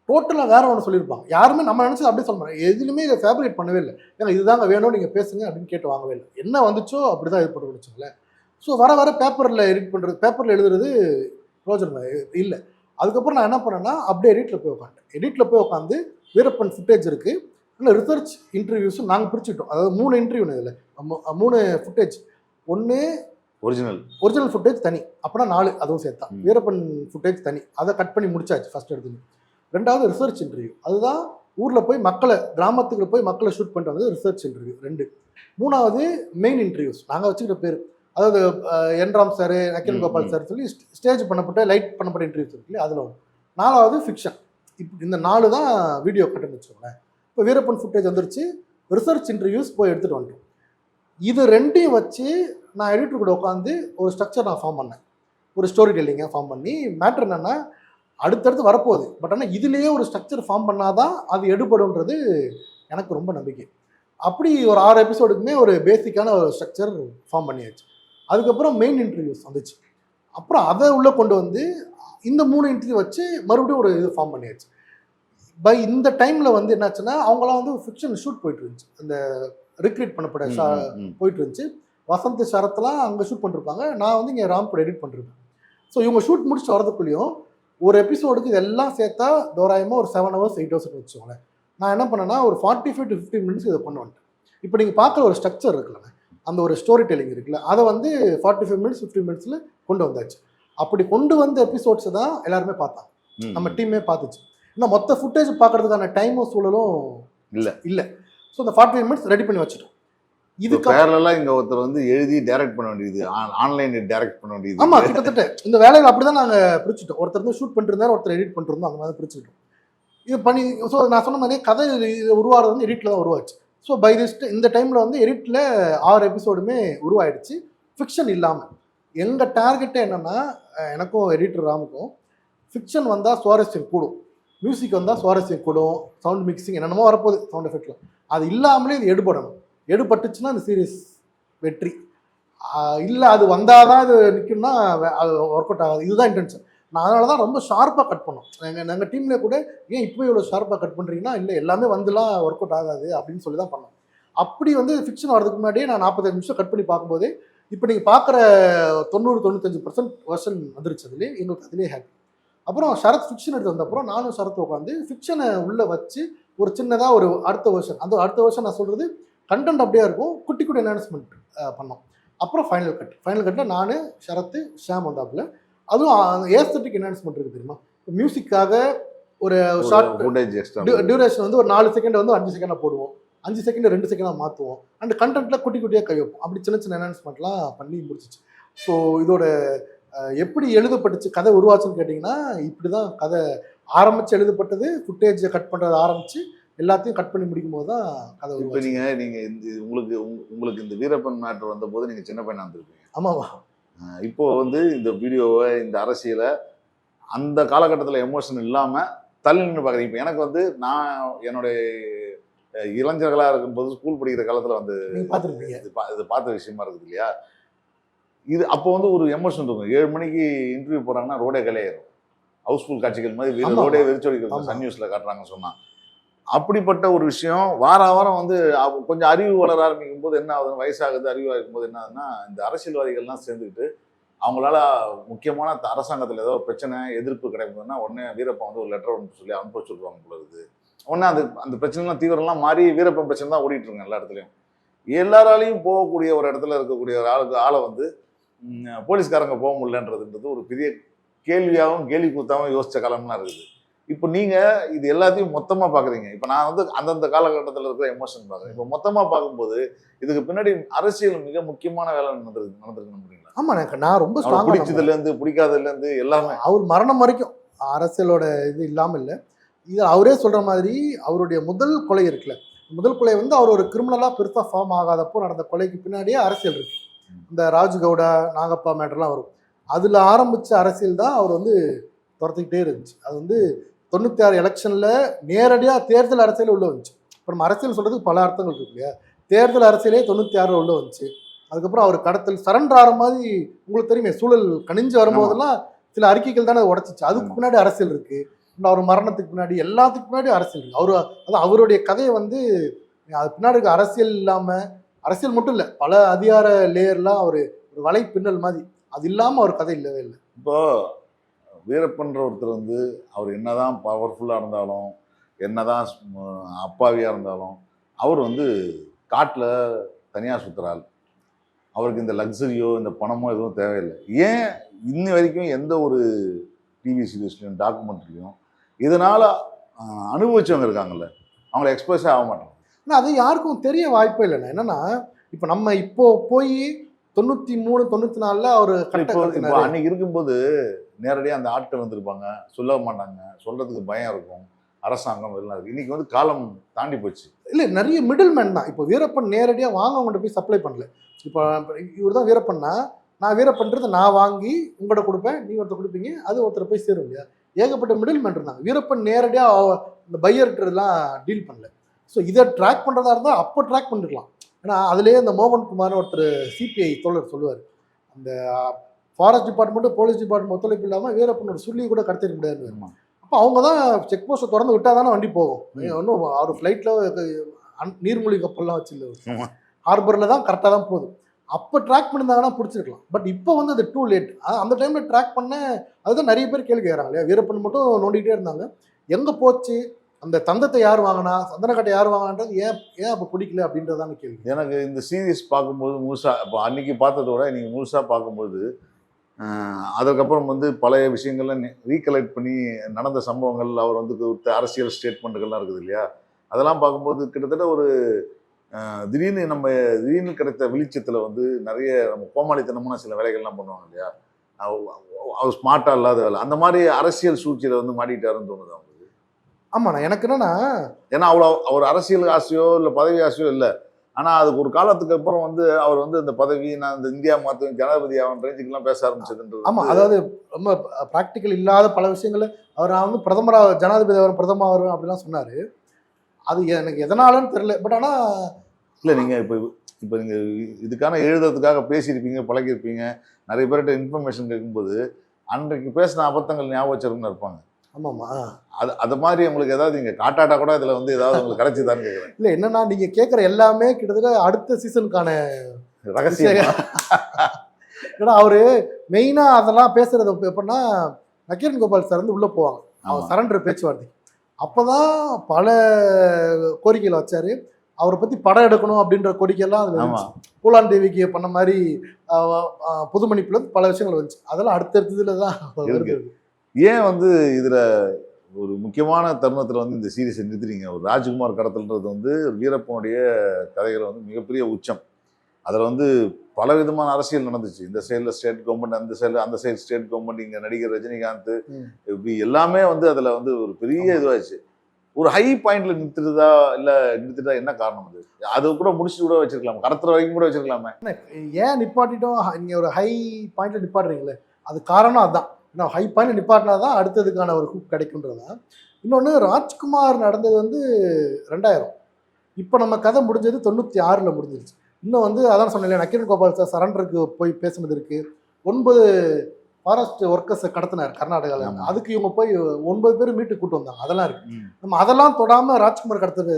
டோட்டலாக வேறு ஒன்று சொல்லியிருப்பாங்க. யாருமே நம்ம நினச்சது அப்படியே சொல்ல மாட்டாங்க. எதுலையுமே இதை ஃபேப்ரிகேட் பண்ணவே இல்லை. ஏன்னா இதுதாங்க வேணும், நீங்கள் பேசுங்க அப்படின்னு கேட்டு வாங்கவே இல்லை. என்ன வந்துச்சோ அப்படி தான் இது பண்ணி வச்சுங்களேன். ஸோ வர பேப்பரில் எடிட் பண்ணுறது, பேப்பரில் எழுதுறது பிரோஜனம் இல்லை. அதுக்கப்புறம் நான் என்ன பண்ணேன்னா, அப்படியே எடிட்டில் போய் உட்காந்து வீரப்பன் ஃபுட்டேஜ் இருக்குது, இல்லை ரிசர்ச் இன்டர்வியூஸும் நாங்கள் பிரிச்சுக்கிட்டோம். அதாவது 3 இன்டர்வியூ இதில் 3 ஃபுட்டேஜ். ஒன்று ஒரிஜினல் ஃபுட்டேஜ் தனி, அப்படின்னா 4 அதுவும் சேர்த்தா. வீரப்பன் ஃபுட்டேஜ் தனி, அதை கட் பண்ணி முடிச்சாச்சு ஃபஸ்ட் எடுத்துன்னு. 2வது ரிசர்ச் இன்டர்வியூ, அதுதான் ஊரில் போய் கிராமத்துக்கு போய் மக்களை ஷூட் பண்ணிட்டு வந்தது ரிசர்ச் இன்டர்வியூ 2. 3வது மெயின் இன்டர்வியூஸ், நாங்கள் வச்சுக்கிட்ட பேர், அதாவது என்ராம் சார், நக்கீரன் கோபால் சார் சொல்லி ஸ்டேஜ் பண்ணப்பட்ட லைட் பண்ணப்பட்ட இன்டர்வியூஸ் இருக்கு இல்லையா, அதில் 4வது ஃபிக்ஷன். இப்போ இந்த 4 தான் வீடியோ கட்டுன்னு வச்சுக்கோங்களேன். இப்போ வீரப்பன் ஃபுட்டேஜ் வந்துருச்சு, ரிசர்ச் இன்டர்வியூஸ் போய் எடுத்துகிட்டு வந்துட்டோம். இது 2ஐயும் வச்சு நான் எடிட்டர் கூட உட்காந்து ஒரு ஸ்ட்ரக்சர் நான் ஃபார்ம் பண்ணேன், ஒரு ஸ்டோரி டெல்லிங்கை ஃபார்ம் பண்ணி. மேட்ரு என்னென்னா, அடுத்தடுத்து வரப்போகுது, பட் ஆனால் இதுலேயே ஒரு ஸ்ட்ரக்சர் ஃபார்ம் பண்ணாதான் அது எடுபடுன்றது எனக்கு ரொம்ப நம்பிக்கை. அப்படி ஒரு 6 எபிசோடுக்குமே ஒரு பேசிக்கான ஒரு ஸ்ட்ரக்சர் ஃபார்ம் பண்ணியாச்சு. அதுக்கப்புறம் மெயின் இன்டர்வியூஸ் வந்துச்சு. அப்புறம் அதை உள்ளே கொண்டு வந்து இந்த 3 இன்டர்வியூ வச்சு மறுபடியும் ஒரு இது ஃபார்ம் பண்ணியாச்சு. இந்த டைமில் வந்து என்னாச்சுன்னா, அவங்களாம் வந்து ஃபிக்ஷன் ஷூட் போயிட்டு இருந்துச்சு, அந்த ரிக்ரீட் பண்ணப்பட போயிட்டு இருந்துச்சு. வசந்த் சரத்லாம் அங்கே ஷூட் பண்ணிருப்பாங்க, நான் வந்து இங்கே ராம்பூர் எடிட் பண்ணிருப்பேன். ஸோ இவங்க ஷூட் முடிச்சுட்டு வரதுக்குள்ளேயும் ஒரு எபிசோடுக்கு இதெல்லாம் சேர்த்தா தோராயமாக ஒரு 7 hours 8 hours வச்சுக்கோங்களேன். நான் என்ன பண்ணேன்னா, ஒரு 45 to 50 minutes இதை கொண்டு வந்துட்டேன். இப்போ நீங்கள் பார்க்குற ஒரு ஸ்ட்ரக்சர் இருக்குல்ல, அந்த ஒரு ஸ்டோரி டெல்லிங் இருக்குல்ல, அதை வந்து 45 minutes 50 minutes கொண்டு வந்தாச்சு. அப்படி கொண்டு வந்த எபிசோட்ஸை தான் எல்லாருமே பார்த்தாங்க, நம்ம டீமே பார்த்துச்சு. இன்னும் மொத்த ஃபுட்டேஜ் பார்க்கறதுக்கான டைமும் சூழலும் இல்லை. ஸோ இந்த 45 minutes ரெடி பண்ணி வச்சுட்டோம். இதுக்கு பேரலா இங்க ஒருத்தர் வந்து எழுதி டைரக்ட் பண்ண வேண்டியது, ஆன்லைன் டைரக்ட் பண்ண வேண்டியது. ஆமா, கிட்டத்தட்ட இந்த வேலையில அப்படிதான் நாங்க பிரிச்சுட்டோம். ஒருத்தர் வந்து ஷூட் பண்ணிட்டு இருந்தாரு, ஒருத்தர் எடிட் பண்ணிட்டு இருந்தோம், அந்த மாதிரி பிரிச்சுட்டோம். இது பண்ணி, ஸோ நான் சொன்ன மாதிரி கதை உருவாகிறது வந்து எடிட்டில் தான் உருவாச்சு. ஸோ பை திஸ் இந்த டைமில் வந்து எடிட்டில் 6 எபிசோடுமே உருவாயிடுச்சு, ஃபிக்ஷன் இல்லாமல். எங்கள் டார்கெட்டே என்னென்னா, எனக்கும் எடிட்டர் ராமுக்கும் ஃபிக்ஷன் வந்தால் சுவாரஸ்யம் கூடும், மியூசிக் வந்தால் சுவாரஸ்யம் கூடும், சவுண்ட் மிக்சிங் என்னென்னமோ வரப்போகுது சவுண்ட் எஃபெக்டில், அது இல்லாமலே இது எடுபடணும். எடுபட்டுச்சுன்னா அந்த சீரீஸ் வெற்றி. இல்லை அது வந்தால் தான் அது நிற்கும்னா அது ஒர்க் அவுட் ஆகாது. இதுதான் இன்டென்ஷன். நான் அதனால தான் ரொம்ப ஷார்ப்பாக கட் பண்ணோம். நாங்கள் டீம்லேயே கூட ஏன் இப்போ இவ்வளோ ஷார்ப்பாக கட் பண்ணுறீங்கன்னா, இல்லை எல்லாமே வந்துலாம் ஒர்க் அவுட் ஆகாது அப்படின்னு சொல்லி தான் பண்ணோம். அப்படி வந்து ஃபிக்ஷன் வரதுக்கு முன்னாடியே நான் 45 நிமிஷம் கட் பண்ணி பார்க்கும்போது, இப்போ நீங்கள் பார்க்குற 90-95% வெர்ஷன் வந்துருச்சு. அதுலேயே எங்களுக்கு அதுலேயே ஹேப்பி. அப்புறம் ஷரத் ஃபிக்ஷன் எடுத்து வந்தப்புறம் நானும் ஷரத் உட்காந்து ஃபிக்ஷனை உள்ளே வச்சு ஒரு சின்னதாக ஒரு அடுத்த வெர்ஷன், அந்த அடுத்த வெர்ஷன் நான் சொல்கிறது கண்டென்ட் அப்படியே இருக்கும், குட்டி குட்டி என்ஹான்ஸ்மெண்ட் பண்ணோம். அப்புறம் ஃபைனல் கட்டில் நான், ஷரத்து, ஷாம் வந்தாப்புல. அதுவும் ஏஸ்தட்டிக் என்ஹான்ஸ்மெண்ட் இருக்குது தெரியுமா, மியூசிக்காக ஒரு ஷார்ட் டியூரேஷன் வந்து ஒரு 4 செகண்ட் வந்து 5 செகண்டாக போடுவோம், 5 செகண்ட் 2 செகண்டாக மாற்றுவோம், அண்ட் கண்டென்ட்டில் குட்டி குட்டியாக கை வைப்போம். அப்படி சின்ன சின்ன என்ஹான்ஸ்மெண்ட்லாம் பண்ணி முடிச்சிச்சு. ஸோ இதோட எப்படி எழுதப்பட்டுச்சு, கதை உருவாச்சுன்னு கேட்டிங்கன்னா, இப்படி தான் கதை ஆரம்பிச்சு எழுதப்பட்டது. ஃபுட்டேஜை கட் பண்ணுறது ஆரம்பிச்சு எல்லாத்தையும் கட் பண்ணி முடிக்கும் போது தான் கதை இப்போ உருவாச்சு. நீங்க இந்த உங்களுக்கு இந்த வீரப்பன் மேட்டர் வந்தபோது நீங்க சின்ன பையனா இருந்திருப்பீங்க. ஆமாவா? இப்போ வந்து இந்த வீடியோவை, இந்த அரசியலை அந்த காலகட்டத்தில் எமோஷன் இல்லாம தள்ளி நின்று பார்க்குறீங்க. இப்போ எனக்கு வந்து நான் என்னுடைய இளைஞர்களாக இருக்கும்போது ஸ்கூல் படிக்கிற காலத்தில் வந்து நீங்க பார்த்துருப்பீங்க. இது பார்த்த விஷயமா இருக்குது இல்லையா? இது அப்போ வந்து ஒரு எமோஷன் இருக்கும். 7 மணிக்கு இன்டர்வியூ போகிறாங்கன்னா ரோடே கலையாயிரும். ஹவுஸ்ஃபுல் காட்சிகள் மாதிரி ஆமா. ரோடே வெறிச்சொலிக்கும். ஆமா. சன் நியூஸில் காட்டுறாங்கன்னு சொன்னா அப்படிப்பட்ட ஒரு விஷயம் வாரம் வந்து கொஞ்சம் அறிவு வளர ஆரம்பிக்கும் போது என்ன ஆகுதுன்னு, வயசாகுது, அறிவாக இருக்கும்போது என்ன ஆகுதுன்னா, இந்த அரசியல்வாதிகள்லாம் சேர்ந்துக்கிட்டு அவங்களால முக்கியமான அரசாங்கத்தில் ஏதோ பிரச்சனை எதிர்ப்பு கிடைக்குதுன்னா உடனே வீரப்பன் வந்து ஒரு லெட்டர் ஒன்று சொல்லி அனுப்ப சொல்லுவாங்க போல இருக்குது. உடனே அந்த பிரச்சனைலாம் தீவிரம்லாம் மாறி வீரப்பன் பிரச்சனை தான் ஓடிட்டு இருங்க எல்லா இடத்துலையும். எல்லாராலையும் போகக்கூடிய ஒரு இடத்துல இருக்கக்கூடிய ஒரு ஆளை வந்து போலீஸ்காரங்க போக முடியலன்றதுன்றது ஒரு பெரிய கேள்வியாகவும் கேள்வி கூத்தாகவும் யோசிச்ச காலம்லாம் இருக்குது. இப்போ நீங்கள் இது எல்லாத்தையும் மொத்தமாக பார்க்குறீங்க. இப்போ நான் வந்து அந்தந்த காலகட்டத்தில் இருக்கிற எமோஷன் பார்க்குறேன். இப்போ மொத்தமாக பார்க்கும்போது இதுக்கு பின்னாடி அரசியல் மிக முக்கியமான வேலை நடந்திருக்கு நம்புறீங்களா? ஆமா, நான் ரொம்ப ஸ்ட்ராங்காக பிடிச்சதுலேருந்து பிடிக்காததுலேருந்து எல்லாமே. அவர் மரணம் வரைக்கும் அரசியலோட இது இல்லாமல் இல்லை. இது அவரே சொல்கிற மாதிரி அவருடைய முதல் கொலை இருக்குல்ல, முதல் கொலை வந்து அவர் ஒரு கிரிமினலாக பெருசாக ஃபார்ம் ஆகாதப்போ நடந்த கொலைக்கு பின்னாடியே அரசியல் இருக்குது. இந்த ராஜ்கவுடா நாகப்பா மேட்டர்லாம் வரும். அதில் ஆரம்பித்த அரசியல் தான் அவர் வந்து துரத்திக்கிட்டே இருந்துச்சு. அது வந்து 96 எலெக்ஷனில் நேரடியாக தேர்தல் அரசியல் உள்ள வந்துச்சு. இப்போ நம்ம அரசியல் சொல்கிறதுக்கு பல அர்த்தங்கள் இருக்கு இல்லையா? தேர்தல் அரசியலே 96 உள்ள வந்துச்சு. அதுக்கப்புறம் அவர் கடத்தல் சரண்டர் ஆகிற மாதிரி உங்களுக்கு தெரியுமே, சூழல் கணிஞ்சு வரும்போதெல்லாம் சில அறிக்கைகள் தானே உடச்சிச்சு. அதுக்கு பின்னாடி அரசியல் இருக்குது. அவர் மரணத்துக்கு பின்னாடி எல்லாத்துக்கு முன்னாடி அரசியல் இருக்குது. அதான் அவருடைய கதையை வந்து அது பின்னாடி இருக்க அரசியல் இல்லாமல், அரசியல் மட்டும் இல்லை, பல அதிகார லேயர்லாம் ஒரு வலை பின்னல் மாதிரி, அது இல்லாமல் அவர் கதை இல்லவே இல்லை. இப்போ வீரப்பன்ற ஒருத்தர் வந்து அவர் என்னதான் பவர்ஃபுல்லாக இருந்தாலும், என்னதான் அப்பாவியாக இருந்தாலும், அவர் வந்து காட்டில் தனியாக சுற்றுறாள். அவருக்கு இந்த லக்ஸரியோ இந்த பணமோ எதுவும் தேவையில்லை. ஏன் இன்னி வரைக்கும் எந்த ஒரு டிவி சீரியஸ்லையும் டாக்குமெண்ட்ரிலையும் இதனால் அனுபவிச்சவங்க இருக்காங்கல்ல, அவங்கள எக்ஸ்பிரஸே ஆக மாட்டாங்க. ஆனால் அது யாருக்கும் தெரிய வாய்ப்பே இல்லைண்ணா. என்னன்னா இப்போ நம்ம இப்போ போய் 93 94 அவர் இப்போ அன்னைக்கு இருக்கும்போது நேரடியாக அந்த ஆட்கள் வந்திருப்பாங்க, சொல்ல மாட்டாங்க, சொல்றதுக்கு பயம் இருக்கும், அரசாங்கம் எல்லாம் இருக்கு. இன்னைக்கு வந்து காலம் தாண்டி போச்சு. இல்லை, நிறைய மிடில் மேன் தான். இப்போ வீரப்பன் நேரடியாக வாங்கவங்கள்ட்ட போய் சப்ளை பண்ணல. இப்போ இவர் தான் வீரப்பன்னா, நான் வீரப்பன்றதை நான் வாங்கி உங்கள்கிட்ட கொடுப்பேன், நீ ஒருத்தர் கொடுப்பீங்க, அது ஒருத்தர் போய் சேரும் இல்லையா? ஏகப்பட்ட மிடில் மேன் இருந்தாங்க. வீரப்பன் நேரடியாக இந்த பையர்கிட்டலாம் டீல் பண்ணல. ஸோ இதை ட்ராக் பண்ணுறதா இருந்தால் அப்போ ட்ராக் பண்ணிருக்கலாம். ஏன்னா அதுலேயே இந்த மோகன்குமார்னு ஒருத்தர் சிபிஐ தோழர் சொல்லுவார், அந்த ஃபாரஸ்ட் டிபார்ட்மெண்ட்டு போலீஸ் டிபார்ட்மெண்ட் ஒத்துழைப்பு இல்லாமல் வீரப்பனோட சொல்லி கூட கடத்திட முடியாது. அப்போ அவங்க தான் செக் போஸ்ட்டை திறந்து விட்டால் தானே வண்டி போகும். இன்னும் அவர் ஃப்ளைட்டில் நீர்மூழ்கி கப்பல்லாம் வச்சுருந்தார், ஹார்பரில் தான் கரெக்டாக தான் போகுது. அப்போ ட்ராக் பண்ணியிருந்தாங்கன்னா பிடிச்சிருக்கலாம். பட் இப்போ வந்து அது டூ லேட். அந்த டைமில் ட்ராக் பண்ண அதுதான் நிறைய பேர் கேள்வி கேட்குறாங்க இல்லையா? வீரப்பன் மட்டும் நோண்டிகிட்டே இருந்தாங்க, எங்கே போச்சு அந்த தந்தத்தை யார் வாங்கினா, சந்தனக்கட்டை யார் வாங்கினான்றது ஏன் அப்போ பிடிக்கல அப்படின்றதான கேள்வி. எனக்கு இந்த சீரீஸ் பார்க்கும்போது முழுசாக, இப்போ அன்னைக்கு பார்த்ததை விட நீங்கள் முழுசாக பார்க்கும்போது அதுக்கப்புறம் வந்து பழைய விஷயங்கள்லாம் ரீகலெக்ட் பண்ணி நடந்த சம்பவங்கள், அவர் வந்து கொடுத்த அரசியல் ஸ்டேட்மெண்ட்டுகள்லாம் இருக்குது இல்லையா? அதெல்லாம் பார்க்கும்போது கிட்டத்தட்ட ஒரு திடீர்னு கிடைத்த வெளிச்சத்தில் வந்து நிறைய நம்ம கோமாளித்தனமான சில வேலைகள்லாம் பண்ணுவாங்க இல்லையா? அவர் ஸ்மார்ட்டாக இல்லாத வேலை, அந்த மாதிரி அரசியல் சூழ்ச்சியில் வந்து மாட்டிட்டாருன்னு தோணுது அவங்களுக்கு. ஆமாண்ணா, எனக்கு என்னன்னா, ஏன்னா அவர் அரசியல் ஆசையோ இல்லை பதவி ஆசையோ இல்லை, ஆனால் அதுக்கு ஒரு காலத்துக்கு அப்புறம் வந்து அவர் வந்து இந்த பதவி, நான் இந்த இந்தியா மாற்றும் ஜனாதிபதி ஆகும் ரேஞ்சுக்கெல்லாம் பேச ஆரம்பிச்சதுன்றது. ஆமாம், அதாவது ரொம்ப ப்ராக்டிக்கல் இல்லாத பல விஷயங்கள். அவர் வந்து பிரதமராக ஜனாதிபதி வரும், பிரதமர் வரும் அப்படிலாம் சொன்னார். அது எனக்கு எதனாலன்னு தெரியல. பட் ஆனால் இல்லை, நீங்கள் இப்போ நீங்கள் இதுக்கான எழுதுறதுக்காக பேசியிருப்பீங்க, பழகிருப்பீங்க, நிறைய பேர்கிட்ட இன்ஃபர்மேஷன் கேட்கும்போது அன்றைக்கு பேசின அபத்தங்கள் ஞாபகம் வச்சிருக்குன்னு இருப்பாங்க. ஆமாம்மா, அது மாதிரி உங்களுக்கு ஏதாவது நீங்கள் காட்டாட்டா கூட இதில் வந்து ஏதாவது உங்களுக்கு கிடைச்சிதான்னு கேட்குறேன். இல்லை, என்னன்னா நீங்கள் கேட்குற எல்லாமே கிட்டத்தட்ட அடுத்த சீசனுக்கான ரகசியம். ஏன்னா அவர் மெயினாக அதெல்லாம் பேசுறது எப்படின்னா, நக்கீரன் கோபால் சார் வந்து உள்ளே போவாங்க, அவர் சரண்டர் பேச்சுவார்த்தை. அப்போ தான் பல கோரிக்கைகளை வச்சார். அவரை பற்றி படம் எடுக்கணும் அப்படின்ற கோரிக்கையெல்லாம் அதில் பூலான் தேவிக்கு பண்ண மாதிரி புதுமணிப்புல பல விஷயங்கள் வந்துச்சு. அதெல்லாம் அடுத்தடுத்ததுல தான் இருக்கு. ஏன் வந்து இதில் ஒரு முக்கியமான தருணத்தில் வந்து இந்த சீரீஸை நிறுத்துறீங்க? ஒரு ராஜ்குமார் கடத்தல்ன்றது வந்து வீரப்பனுடைய கதைகளை வந்து மிகப்பெரிய உச்சம். அதில் வந்து பல விதமான அரசியல் நடந்துச்சு. இந்த சைடில் ஸ்டேட் கவர்மெண்ட், அந்த சைடு ஸ்டேட் கவர்மெண்ட், இங்கே நடிகர் ரஜினிகாந்த், இப்படி எல்லாமே வந்து அதில் வந்து ஒரு பெரிய இதுவாச்சு. ஒரு ஹை பாயிண்ட்ல நிறுத்திட்டா என்ன காரணம் அது? அது கூட முடிச்சுட்டு கூட வச்சிருக்கலாம், கடத்துற வரைக்கும் கூட வச்சிருக்கலாமே. ஏன் நிப்பாட்டிட்டோம்? நீங்க ஒரு ஹை பாயிண்ட்ல நிப்பாட்டுறீங்களே, அது காரணம் அதுதான். ஏன்னா ஹை பாயிண்ட் நிப்பாட்டினா தான் அடுத்ததுக்கான ஒரு ஹூக் கிடைக்குன்றதான். இன்னொன்று, ராஜ்குமார் நடந்தது வந்து 2000. இப்போ நம்ம கதை முடிஞ்சது 96ல் முடிஞ்சிருச்சு. இன்னும் வந்து அதான் சொன்னேன், நக்கீரன் கோபால் சார் சரண்டருக்கு போய் பேசுனது இருக்கு. 9 ஃபாரஸ்ட் ஒர்க்கர்ஸை கடத்தினார் கர்நாடகாவில். அதுக்கு இவங்க போய் 9 பேர் மீட்டு கூட்டு வந்தாங்க. அதெல்லாம் இருக்கு. நம்ம அதெல்லாம் தொடாம ராஜ்குமார் கடத்தது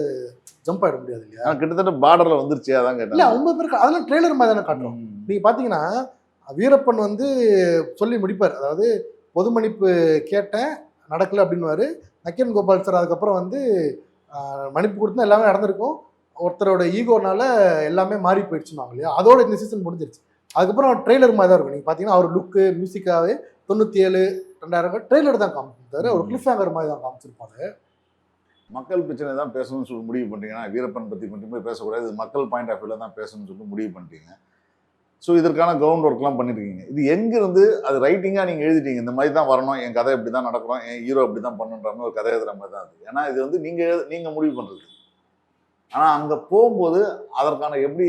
ஜம்ப் ஆயிட முடியாது இல்லையா? கிட்டத்தட்ட பார்டர்ல வந்துருச்சு. அதான் கேட்டேன். இல்ல 9 பேருக்கு அதெல்லாம் ட்ரெய்லர் மாதிரி தானே காட்டுறோம். நீங்க பாத்தீங்கன்னா வீரப்பன் வந்து சொல்லி முடிப்பார். அதாவது பொது மன்னிப்பு கேட்டேன், நடக்கல அப்படின்னுவாரு. நக்கீரன் கோபால் சார் அதுக்கப்புறம் வந்து மன்னிப்பு கொடுத்தா எல்லாமே நடந்திருக்கும், ஒருத்தரோட ஈகோனால எல்லாமே மாறி போயிடுச்சுனாங்க இல்லையா? அதோட இந்த சீசன் முடிஞ்சிருச்சு. அதுக்கப்புறம் ட்ரெய்லர் மாதிரி தான் இருக்கும். நீங்கள் பார்த்தீங்கன்னா அவர் லுக்கு மியூசிக்காகவே 97, 2000 ட்ரெய்லர் தான் காமிச்சிருந்தாரு. ஒரு கிளிஃப் ஹேங்கர் மாதிரி தான் காமிச்சிருப்பாரு. மக்கள் பிரச்சனை தான் பேசணும்னு சொல்லி முடிவு பண்ணிட்டீங்கன்னா, வீரப்பன் பற்றி மட்டுமே பேசக்கூடாது, இது மக்கள் பாயிண்ட் ஆஃப் வியூவில் தான் பேசணும்னு சொல்லி முடிவு பண்ணிட்டீங்க. ஸோ இதற்கான கிரவுண்ட் ஒர்க்லாம் பண்ணியிருக்கீங்க. இது எங்கேருந்து அது ரைட்டிங்காக நீங்கள் எழுதிட்டீங்க, இந்த மாதிரி தான் வரணும், என் கதை இப்படி தான் நடக்கணும், என் ஹீரோ இப்படி தான் பண்ணுன்ற மாதிரி ஒரு கதை எழுதுகிற மாதிரி தான் அது. ஏன்னா இது வந்து நீங்கள் முடிவு பண்ணுறது. ஆனால் அங்கே போகும்போது அதற்கான எப்படி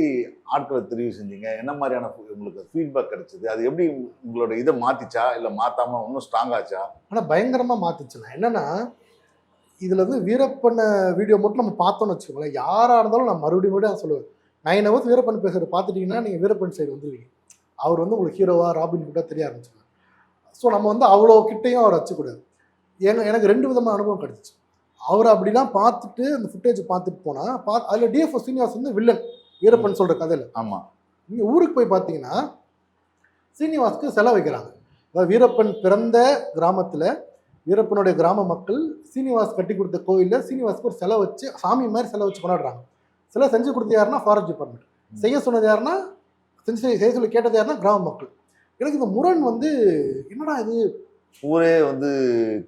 ஆட்களை தெரிவு செஞ்சீங்க, என்ன மாதிரியான உங்களுக்கு ஃபீட்பேக் கிடைச்சிது, அது எப்படி உங்களோட இதை மாற்றிச்சா இல்லை மாற்றாமல் இன்னும் ஸ்ட்ராங் ஆச்சா? ஆனால் பயங்கரமாக மாற்றிச்சுண்ணா. என்னென்னா இதில் வந்து வீரப்பண்ண வீடியோ மட்டும் நம்ம பார்த்தோன்னு வச்சுக்கோங்களேன், யாராக இருந்தாலும் நான் மறுபடியும் சொல்லுவேன், 9 hours வீரப்பன் பேசுகிற பார்த்துட்டிங்கன்னா நீங்கள் வீரப்பன் சைடு வந்துடுவீங்க. அவர் வந்து உங்களுக்கு ஹீரோவாக ராபின் கூட தெரிய ஆரம்பிச்சிருவார். ஸோ நம்ம வந்து அவ்வளோ கிட்டையும் அவர் வச்சுக்கூடாது. எனக்கு 2 விதமான அனுபவம் கிடச்சிச்சு. அவர் அப்படிலாம் பார்த்துட்டு அந்த ஃபுட்டேஜ் பார்த்துட்டு போனால் அதில் டிஎஃப்ஓ சீனிவாஸ் வந்து வில்லன் வீரப்பன் சொல்கிற கதையில். ஆமாம். நீங்கள் ஊருக்கு போய் பார்த்தீங்கன்னா சீனிவாஸ்க்கு செலவு வைக்கிறாங்க. அதாவது வீரப்பன் பிறந்த கிராமத்தில் வீரப்பனுடைய கிராம மக்கள் சீனிவாஸ் கட்டி கொடுத்த கோயிலில் சீனிவாஸ்க்கு ஒரு செலவு வச்சு, சாமி மாதிரி செலவு வச்சு கொண்டாடுறாங்க. சில செஞ்சு கொடுத்தது யாருன்னா ஃபாரஸ்ட் டிபார்ட்மெண்ட், செய்ய சொன்னது யாருன்னா செய்ய சொல்லி கேட்டது யாருன்னா கிராம மக்கள். எனக்கு இந்த முரண் வந்து என்னடா இது, ஊரே வந்து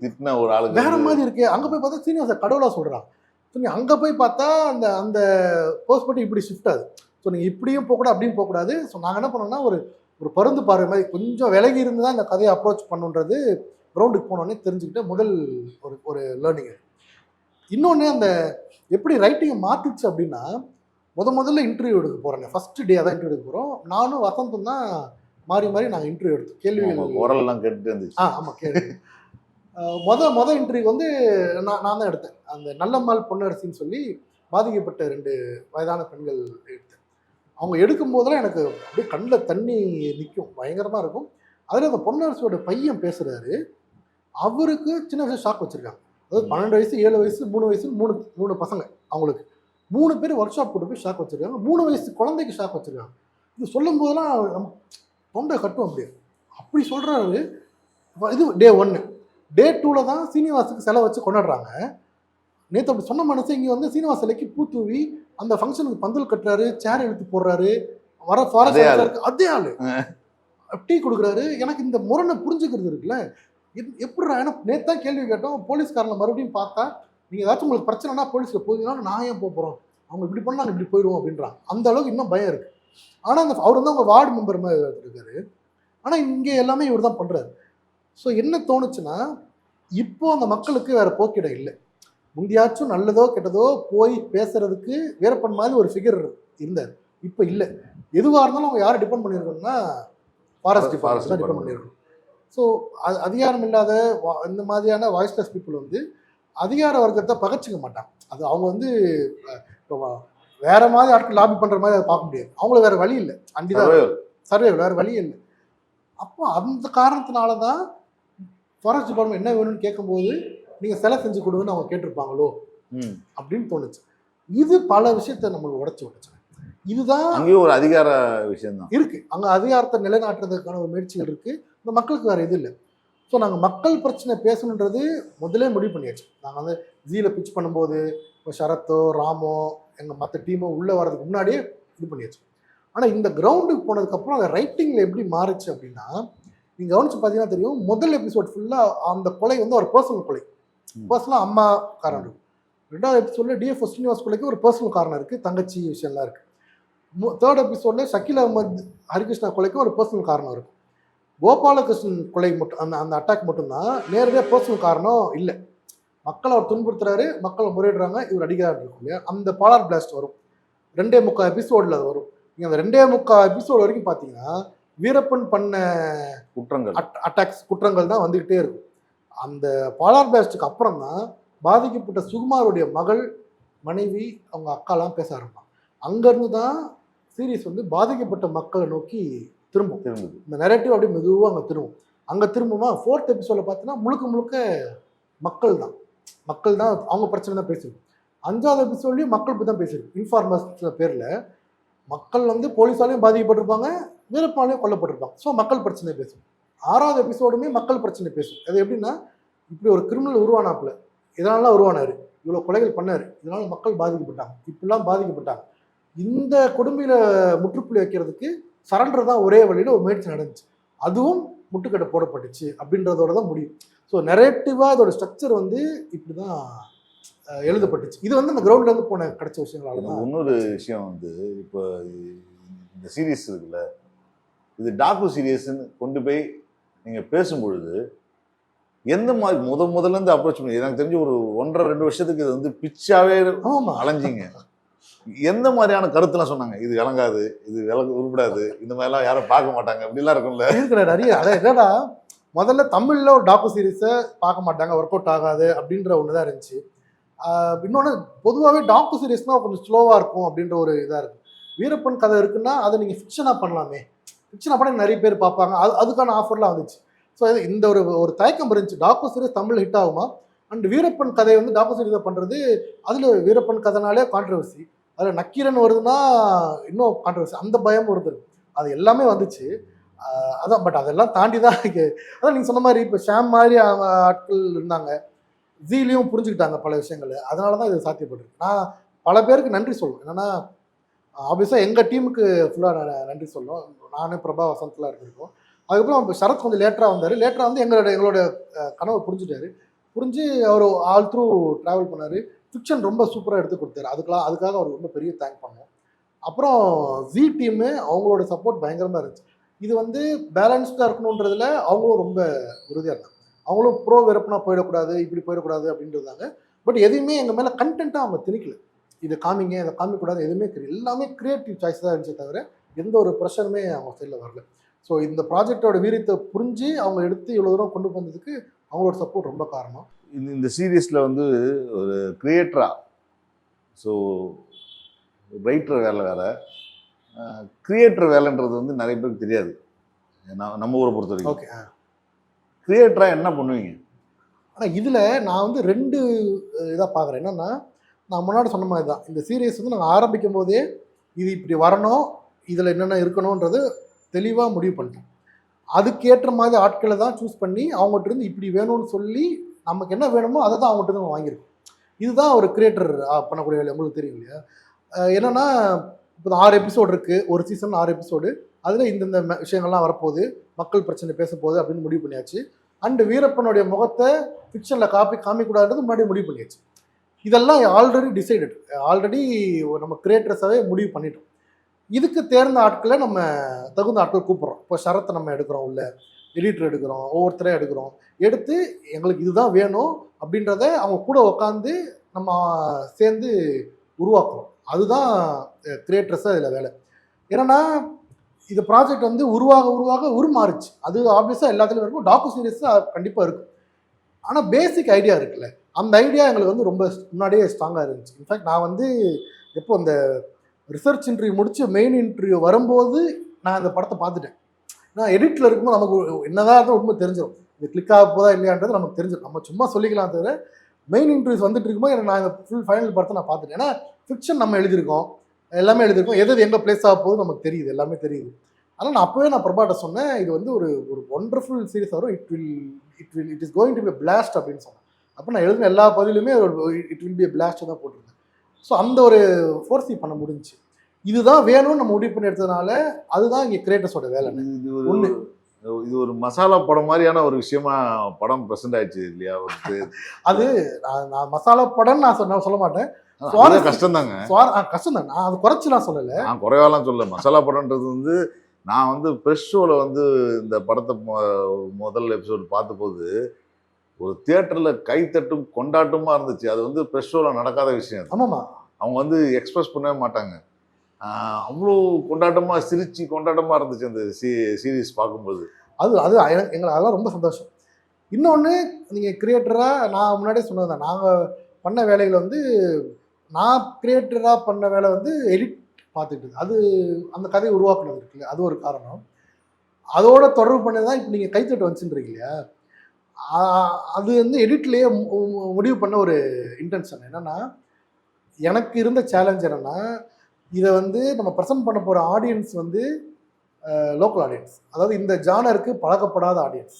திட்டின ஒரு ஆளு வேற மாதிரி இருக்கு. அங்கே போய் பார்த்தா சீனிவாச கடவுளாக சொல்கிறாங்க. ஸோ நீங்கள் அங்கே போய் பார்த்தா அந்த அந்த போஸ்ட் பண்ணி இப்படி ஷிஃப்ட் ஆகுது. ஸோ நீங்கள் இப்படியும் போகக்கூடாது, அப்படியும் போகக்கூடாது. ஸோ நாங்கள் என்ன பண்ணோம்னா ஒரு பருந்து பார்வை மாதிரி கொஞ்சம் விலகி இருந்து தான் இந்த கதையை அப்ரோச் பண்ணுன்றது கிரவுண்டுக்கு போனோடனே தெரிஞ்சுக்கிட்ட முதல் ஒரு லேர்னிங். இன்னொன்று, அந்த எப்படி ரைட்டிங்கை மாற்றிச்சு அப்படின்னா, முதல்ல இன்டர்வியூ எடுக்க போகிறேங்க. ஃபஸ்ட்டு டே அதான் இன்டர்வியூ எடுக்க போகிறோம். நானும் வசந்தும் தான் மாறி நாங்கள் இன்டர்வியூ எடுத்தோம். கேள்விகள் குரல்லாம் கேட்டுட்டு இருந்துச்சு. ஆமாம் கேள்வி. மொதல் இன்டர்வியூ வந்து நான் தான் எடுத்தேன். அந்த நல்லம்மாள் பொன்னரசின்னு சொல்லி பாதிக்கப்பட்ட 2 வயதான பெண்கள் எடுத்தேன். அவங்க எடுக்கும் போதெல்லாம் எனக்கு அப்படியே கண்ணில் தண்ணி நிற்கும், பயங்கரமாக இருக்கும். அதில் அந்த பொன்னரசியோட பையன் பேசுகிறாரு. அவருக்கு சின்ன வயசு ஷாக் வச்சுருக்காங்க. அதாவது 12 வயசு, 7 வயசு, 3 வயசு, 3 பசங்க. அவங்களுக்கு 3 பேர் ஒர்க் ஷாப் போட்டு போய் ஷாக் வச்சுருக்காங்க. 3 வயசு குழந்தைக்கு ஷாக் வச்சுருக்காங்க. இது சொல்லும் போதெல்லாம் நம்ம தொண்டை கட்டும். அப்படி சொல்கிறாரு. இது டே 1. டே 2ல் தான் சீனிவாசுக்கு செலவு வச்சு கொண்டாடுறாங்க. நேற்று அப்படி சொன்ன மனசு இங்கே வந்து சீனிவாஸ் சிலைக்கு பூ தூவி அந்த ஃபங்க்ஷனுக்கு பந்தல் கட்டுறாரு, சேர் எடுத்து போடுறாரு, வர ஃபாரஸ்ட் அதே ஆள் டீ கொடுக்குறாரு. எனக்கு இந்த முரணை புரிஞ்சுக்கிறது இருக்குல்ல, எப்படிடா? ஏன்னா நேற்று தான் கேள்வி கேட்டோம், போலீஸ்காரனை மறுபடியும் பார்த்தா நீங்கள் ஏதாச்சும் உங்களுக்கு பிரச்சனைனா போலீஸில் போகிறீங்கன்னா நான் ஏன் போகிறோம், அவங்க இப்படி பண்ணால் நாங்கள் இப்படி போயிடுவோம் அப்படின்றாங்க. அந்த அளவுக்கு இன்னும் பயம் இருக்குது. ஆனால் அந்த அவர் வந்து அவங்க வார்டு மெம்பர் மாதிரி இருக்காரு. ஆனால் இங்கே எல்லாமே இவர் தான் பண்ணுறாரு. ஸோ என்ன தோணுச்சுன்னா, இப்போ அந்த மக்களுக்கு வேறு போக்கிடம் இல்லை. முந்தியாச்சும் நல்லதோ கெட்டதோ போய் பேசுறதுக்கு வீரப்பன் மாதிரி ஒரு ஃபிகர் இருந்தார். இப்போ இல்லை. எதுவாக இருந்தாலும் அவங்க யாரை டிபெண்ட் பண்ணியிருக்கோம்னா ஃபாரஸ்ட் டிபார்ட்மெண்ட் தான் டிபெண்ட் பண்ணியிருக்கணும். ஸோ அதிகாரம் இல்லாத இந்த மாதிரியான வாய்ஸ்லெஸ் பீப்புள் வந்து அதிகார வர்க்கத்தை பகச்சிக்க மாட்டாங்க. அது அவங்க வந்து இப்போ வேற மாதிரி ஆட்கள் லாபி பண்ணுற மாதிரி அதை பார்க்க முடியாது. அவங்களுக்கு வேறு வழி இல்லை. அண்டிதான் சர்வைவல், வேறு வழி இல்லை. அப்போ அந்த காரணத்தினால தான் ஃபாரஸ்ட் டிபார்ட்மெண்ட் என்ன வேணும்னு கேட்கும்போது நீங்கள் சிலை செஞ்சு கொடுங்கன்னு அவங்க கேட்டிருப்பாங்களோ அப்படின்னு தோணுச்சு. இது பல விஷயத்தை நம்மளுக்கு உடச்சி விட்டுச்சு. இதுதான் அங்கேயும் ஒரு அதிகார விஷயம் தான் இருக்கு. அங்கே அதிகாரத்தை நிலைநாட்டுறதுக்கான ஒரு முயற்சிகள் இருக்கு. இந்த மக்களுக்கு வேற இது இல்லை. ஸோ நாங்கள் மக்கள் பிரச்சனை பேசணுன்றது முதலே முடிவு பண்ணியாச்சு. நாங்கள் வந்து ஜீல பிச் பண்ணும்போது இப்போ சரத்தோ ராமோ எங்கள் மற்ற டீமோ உள்ளே வர்றதுக்கு முன்னாடியே இது பண்ணியாச்சு. ஆனால் இந்த கிரவுண்டுக்கு போனதுக்கப்புறம் அந்த ரைட்டிங்கில் எப்படி மாறுச்சு அப்படின்னா, நீங்கள் கவனிச்சு பார்த்தீங்கன்னா தெரியும், முதல் எபிசோட் ஃபுல்லாக அந்த கொலை வந்து ஒரு பர்சனல் கொலை, பர்சனலாக அம்மா காரணம் இருக்கும். 2வது எபிசோடில் டிஎஃப்ஓ சீனிவாஸ் கொலைக்கு ஒரு பர்சனல் காரணம் இருக்குது, தங்கச்சி விஷயம்லாம் இருக்குது. தேர்ட் எபிசோட்ல ஷக்கீல் அகமது ஹரிகிருஷ்ணா கொலைக்கு ஒரு பர்சனல் காரணம் இருக்கும். கோபாலகிருஷ்ணன் கொலை மட்டும் அந்த அட்டாக் மட்டும்தான் நேரடியாக பர்சனல் காரணம் இல்லை. மக்களை அவர் துன்புறுத்துறாரு, மக்களை முறையிடுறாங்க, இவர் அடிக்கிறாரு இருக்கும் இல்லையா, அந்த பாலார் பிளாஸ்ட் வரும் 2.25 எபிசோடில் அது வரும். நீங்கள் அந்த 2.25 எபிசோடு வரைக்கும் பார்த்தீங்கன்னா வீரப்பன் பண்ண குற்றங்கள் அட்டாக்ஸ் குற்றங்கள் தான் வந்துக்கிட்டே இருக்கும். அந்த பாலார் பிளாஸ்டுக்கு அப்புறம் தான் பாதிக்கப்பட்ட சுகுமாருடைய மகள், மனைவி, அவங்க அக்காலாம் பேச ஆரம்பிப்பாங்க. அங்கேருந்து தான் சீரீஸ் வந்து பாதிக்கப்பட்ட மக்களை நோக்கி திரும்பும். இந்த நெரேட்டிவ் அப்படியே மெதுவாக அங்கே திரும்பும். அங்கே திரும்புமா 4th எபிசோடில் பார்த்தீங்கன்னா முழுக்க முழுக்க மக்கள் தான் அவங்க பிரச்சனை தான் பேசுது. 5வது எபிசோட்லேயும் மக்கள் பற்றி தான் பேசுது. இன்ஃபார்மர்ஸ் பேரில் மக்கள் வந்து போலீஸாலையும் பாதிக்கப்பட்டிருப்பாங்க, வீரப்பாலையும் கொல்லப்பட்டிருப்பாங்க. ஸோ மக்கள் பிரச்சனை பேசும். 6வது எபிசோடுமே மக்கள் பிரச்சனை பேசும். அது எப்படின்னா, இப்படி ஒரு கிரிமினல் உருவானாப்புல, இதனால உருவானார், இவ்வளோ கொலைகள் பண்ணார், இதனால மக்கள் பாதிக்கப்பட்டாங்க, இப்படிலாம் பாதிக்கப்பட்டாங்க. இந்த கொடுமையில முற்றுப்புள்ளி வைக்கிறதுக்கு சரண்டர் தான் ஒரே வழியில் ஒரு முயற்சி நடந்துச்சு. அதுவும் முட்டுக்கட்டை போடப்பட்டுச்சு அப்படின்றதோட தான் முடியும். ஸோ நெரேட்டிவாக இதோட ஸ்ட்ரக்சர் வந்து இப்படி தான் எழுதப்பட்டுச்சு. இது வந்து அந்த கிரவுண்ட்லேருந்து போன கிடைச்ச விஷயங்களால தான். இன்னொரு விஷயம் வந்து, இப்போ இந்த சீரீஸ் இருக்குல்ல, இது டாக்கு சீரியஸ்ன்னு கொண்டு போய் நீங்கள் பேசும்பொழுது எந்த மாதிரி முதல்லேருந்து அப்ரோச் பண்ணி, எனக்கு தெரிஞ்சு ஒரு 1.5-2 வருஷத்துக்கு இது வந்து பிச்சாவே அலைஞ்சிங்க. எந்த மாதிரியான கருத்துலாம் சொன்னாங்க? இது விளங்காது, இது உருப்படாது, இந்த மாதிரிலாம் யாரும் பார்க்க மாட்டாங்க, அப்படிலாம் இருக்கும்ல. நிறைய அதான் என்னடா, முதல்ல தமிழில் ஒரு டாக்கு சீரீஸை பார்க்க மாட்டாங்க, ஒர்க் அவுட் ஆகாது அப்படின்ற ஒன்று தான் இருந்துச்சு. இன்னொன்று, பொதுவாகவே டாக்கு சீரீஸ்னால் கொஞ்சம் ஸ்லோவாக இருக்கும் அப்படின்ற ஒரு இதாக இருக்குது. வீரப்பன் கதை இருக்குன்னா அதை நீங்கள் ஃபிக்ஷனாக பண்ணலாமே, ஃபிக்ஷனாக பண்ண நிறைய பேர் பார்ப்பாங்க, அதுக்கான ஆஃபர்லாம் வந்துச்சு. ஸோ இந்த ஒரு தயக்கம் இருந்துச்சு, டாக்கு சீரீஸ் தமிழ் ஹிட் ஆகுமா. அண்ட் வீரப்பன் கதையை வந்து டாக்கு சீரீஸை பண்ணுறது, அதில் வீரப்பன் கதைனாலே கான்ட்ரவர்சி, அதில் நக்கீரன் வருதுன்னா இன்னும் கான்ட்ரவர்சி, அந்த பயம் வருது. அது எல்லாமே வந்துச்சு. அதான், பட் அதெல்லாம் தாண்டி தான் அதான் நீங்கள் சொன்ன மாதிரி இப்போ ஷாம் மாதிரி ஆட்கள் இருந்தாங்க, ஜீலையும் புரிஞ்சுக்கிட்டாங்க பல விஷயங்கள், அதனால தான் இது சாத்தியப்பட்டிருக்கு. நான் பல பேருக்கு நன்றி சொல்லுவேன். என்னென்னா, ஆப்வியஸாக எங்கள் டீமுக்கு ஃபுல்லாக நன்றி சொல்லுவோம். நானே பிரபா வசந்த்லாம் இருந்திருக்கோம். அதுக்கப்புறம் இப்போ சரத் கொஞ்சம் லேட்டராக வந்தார். லேட்டராக வந்து எங்களோட கனவை புரிஞ்சுட்டாரு. புரிஞ்சு அவர் ஆல் த்ரூ ட்ராவல் பண்ணார். ஃபிக்ஷன் ரொம்ப சூப்பராக எடுத்து கொடுத்தாரு. அதுக்காக அவர் ரொம்ப பெரிய தேங்க் பண்ணோம். அப்புறம் ஜி டீமு அவங்களோட சப்போர்ட் பயங்கரமாக இருந்துச்சு. இது வந்து பேலன்ஸ்டாக இருக்கணுன்றதுல அவங்களும் ரொம்ப உறுதியாக இருந்தாங்க. அவங்களும் ப்ரோ வெறுப்புனா போயிடக்கூடாது, இப்படி போயிடக்கூடாது அப்படின்றதாங்க. பட் எதுவுமே எங்கள் மேலே கண்டென்ட்டாக அவங்க திணிக்கல. இதை காமிங்க, இதை காமிக்கக்கூடாது, எதுவுமே எல்லாமே கிரியேட்டிவ் சாய்ஸ் தான் இருந்துச்சே தவிர எந்த ஒரு ப்ரெஷருமே அவங்க சைடில் வரல. ஸோ இந்த ப்ராஜெக்டோட வீரியத்தை புரிஞ்சு அவங்க எடுத்து இவ்வளோ தூரம் கொண்டு வந்ததுக்கு அவங்களோட சப்போர்ட் ரொம்ப காரணம். இந்த சீரீஸில் வந்து ஒரு கிரியேட்டரா, ஸோ ரைட்டர் வேலை வேறு, கிரியேட்டர் வேலைன்றது வந்து நிறைய பேருக்கு தெரியாது நம்ம ஊரை பொறுத்த வரைக்கும். ஓகே, கிரியேட்டராக என்ன பண்ணுவீங்க? ஆனால் இதில் நான் வந்து 2 இதாக பார்க்குறேன். என்னென்னா, நான் முன்னாடி சொன்ன மாதிரி தான், இந்த சீரீஸ் வந்து நாங்கள் ஆரம்பிக்கும் போதே இது இப்படி வரணும், இதில் என்னென்ன இருக்கணுன்றது தெளிவாக முடிவு பண்ணிட்டோம். அதுக்கேற்ற மாதிரி ஆட்களை தான் சூஸ் பண்ணி அவங்ககிட்ட இருந்து இப்படி வேணும்னு சொல்லி நமக்கு என்ன வேணுமோ அதை தான் அவங்ககிட்ட இருந்து வாங்கியிருக்கோம். இதுதான் ஒரு கிரியேட்டர் பண்ணக்கூடிய வேலை. உங்களுக்கு தெரியும் இல்லையா? என்னென்னா, இப்போ 6 எபிசோடு இருக்குது, ஒரு சீசன் 6 எபிசோடு, அதில் இந்தந்த விஷயங்கள்லாம் வரப்போகுது, மக்கள் பிரச்சனை பேச போகுது அப்படின்னு முடிவு பண்ணியாச்சு. அண்டு வீரப்பனுடைய முகத்தை ஃபிக்ஷனில் காமிக்கூடாதுன்றது முன்னாடி முடிவு பண்ணியாச்சு. இதெல்லாம் ஆல்ரெடி டிசைடட், ஆல்ரெடி நம்ம கிரியேட்டர்ஸாகவே முடிவு பண்ணிட்டோம். இதுக்கு தேர்ந்த ஆட்களை நம்ம தகுந்த ஆட்கள் கூப்பிட்றோம். இப்போ சரத்தை நம்ம எடுக்கிறோம், உள்ள எடிட்டர் எடுக்கிறோம், ஒவ்வொருத்தரையும் எடுத்து எங்களுக்கு இதுதான் வேணும் அப்படின்றத அவங்க கூட உட்காந்து நம்ம சேர்ந்து உருவாக்குறோம். அதுதான் கிரியேட்டர்ஸாக இதில் வேலை. ஏன்னா இந்த ப்ராஜெக்ட் வந்து உருவாக உருமாறுச்சு. அது ஆப்வியஸாக எல்லாத்துலேயும் இருக்கும், டாக்கு சீரியஸாக கண்டிப்பாக இருக்கும். ஆனால் பேசிக் ஐடியா இருக்குல்ல, அந்த ஐடியா எங்களுக்கு வந்து ரொம்ப முன்னாடியே ஸ்ட்ராங்காக இருந்துச்சு. இன்ஃபேக்ட் நான் வந்து எப்போ அந்த ரிசர்ச் இன்டர்வியூ முடிச்சு மெயின் இன்டர்வியூ வரும்போது நான் அந்த படத்தை பார்த்துட்டேன். நான் எடிட்டில் இருக்கும்போது நமக்கு என்னதான் இருந்தால் உண்மை தெரிஞ்சிடும், இது கிளிக் ஆக போதா இல்லையான்றது நமக்கு தெரிஞ்சிடும். நம்ம சும்மா சொல்லிக்கலாம் தவிர மெயின் இன்டர்வியூஸ் வந்துட்டு இருக்கும்போது நான் இந்த ஃபுல் ஃபைனல் படத்தை நான் பார்த்துட்டேன். ஏன்னா ஃபிக்ஷன் நம்ம எழுதியிருக்கோம், எல்லாமே எழுதியிருக்கோம், எது எங்கே பிளேஸ் ஆக போகுது நமக்கு தெரியுது, எல்லாமே தெரியுது. ஆனால் நான் அப்போவே பிரபாட்ட சொன்னேன், இது வந்து ஒரு ஒண்டர்ஃபுல் சீரிஸ் வரும், it is going to be blast அப்படின்னு சொன்னேன். அப்போ நான் எழுதின எல்லா பதிலுமே இட் வில் பி பிளாஸ்ட் தான் போட்டிருந்தேன். ஸோ அந்த ஒரு ஃபோர்ஸி பண்ண முடிஞ்சிச்சு. இதுதான் வேணும்னு நம்ம முடிவு பண்ணி எடுத்ததுனால அதுதான் இங்கே கிரியேட்டர்ஸோட வேலை. இது ஒரு மசாலா படம் மாதிரியான ஒரு விஷயமா படம் ப்ரெசென்ட் ஆயிடுச்சு இல்லையா? அது நான் மசாலா படம்னு நான் சொல்ல மாட்டேன். சுவாரஸ்யம் கஷ்டம் தாங்க. கஷ்டம் தான், நான் அது குறைச்சலாம் சொல்லலை. நான் குறைவாலாம் சொல்ல. மசாலா படம்ன்றது வந்து நான் வந்து ப்ரெஷ் ஷோவில் வந்து இந்த படத்தை முதல் எபிசோடு பார்த்தபோது ஒரு தியேட்டரில் கைத்தட்டும் கொண்டாட்டமாக இருந்துச்சு. அது வந்து ப்ரெஷ் ஷோவில் நடக்காத விஷயம். ஆமாம்மா, அவங்க வந்து எக்ஸ்பிரஸ் பண்ணவே மாட்டாங்க. அவ்வளோ கொண்டாட்டமாக சிரிச்சு கொண்டாட்டமாக இருந்துச்சு அந்த சீரீஸ் பார்க்கும்போது. அது அது எங்களுக்கு அதெல்லாம் ரொம்ப சந்தோஷம். இன்னொன்று, நீங்கள் கிரியேட்டராக நான் முன்னாடியே சொன்னது தான், நாங்கள் பண்ண வேலைகள் வந்து நான் கிரியேட்டராக பண்ண வேலை வந்து எடிட் பார்த்துட்டு அது அந்த கதையை உருவாக்குனது இருக்குல்ல, அது ஒரு காரணம். அதோட தொடர்பு பண்ணி தான் இப்போ நீங்கள் கைத்தட்டு வந்துச்சுன்றீங்க இல்லையா, அது வந்து எடிட்லேயே முடிவு பண்ண ஒரு இன்டென்ஷன் என்னென்னா, எனக்கு இருந்த சேலஞ்ச் என்னென்னா, இதை வந்து நம்ம ப்ரெசென்ட் பண்ண போகிற ஆடியன்ஸ் வந்து லோக்கல் ஆடியன்ஸ், அதாவது இந்த ஜானருக்கு பழக்கப்படாத ஆடியன்ஸ்.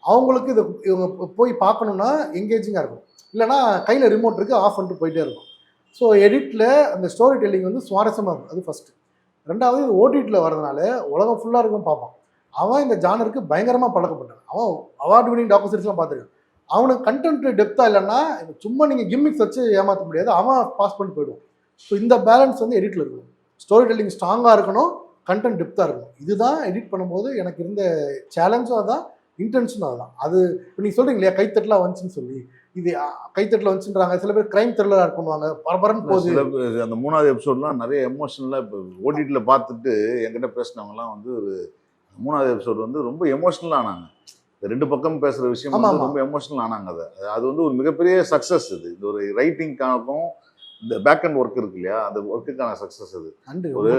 அவங்களுக்கு இதை இவங்க போய் பார்க்கணுன்னா எங்கேஜிங்காக இருக்கும், இல்லைனா கையில் ரிமோட் இருக்குது ஆஃப் பண்ணிட்டு போயிட்டே இருக்கும். ஸோ எடிட்டில் அந்த ஸ்டோரி டெல்லிங் வந்து சுவாரஸ்யமாக இருக்கும், அது ஃபஸ்ட்டு. ரெண்டாவது, இது ஓடிடியில் வரதுனால உலகம் ஃபுல்லாக இருக்கும் பார்ப்பான். அவன் இந்த ஜானருக்கு பயங்கரமாக பழக்கப்பட்டான். அவன் அவார்டு வினிங் டாக்குமெண்ட்ரிஸ்லாம் பார்த்துருக்கான். அவனுக்கு கண்டென்ட் டெப்த்தாக இல்லைன்னா சும்மா நீங்கள் கிம்மிக்ஸ் வச்சு ஏமாற்ற முடியாது, அவன் பாஸ் பண்ணி போயிடுவான். ஸோ இந்த பேலன்ஸ் வந்து எடிட்டில் இருக்கணும். ஸ்டோரி டெல்லிங் ஸ்ட்ராங்காக இருக்கணும், கண்டென்ட் டெப்த்தாக இருக்கணும். இதுதான் எடிட் பண்ணும்போது எனக்கு இருந்த சேலஞ்சும் அதுதான், இன்டென்ஷனும் அதுதான். அது இப்போ நீங்கள் சொல்கிறீங்க இல்லையா கைத்தட்டலாம் வந்துச்சுன்னு சொல்லி, இது கைத்தட்டில் வந்துச்சுன்றாங்க. சில பேர் கிரைம் த்ரில்லராக பண்ணுவாங்க, பரபரன்னு போகுது. அந்த 3வது எபிசோட்லாம் நிறைய எமோஷனலாக இப்போ ஓடிடியில் பார்த்துட்டு என்கிட்ட பேசினவங்கலாம் வந்து ஒரு 3வது எபிசோடு வந்து ரொம்ப எமோஷனல் ஆனாங்க. 2 பக்கம் பேசுகிற விஷயம் வந்து ரொம்ப எமோஷனல் ஆனாங்க. அது வந்து ஒரு மிகப்பெரிய சக்ஸஸ். இது ஒரு ரைட்டிங்காகவும் இந்த பேக் அண்ட் ஒர்க் இருக்கு இல்லையா, அந்த ஒர்க்குக்கான சக்ஸஸ் அது. ஒரு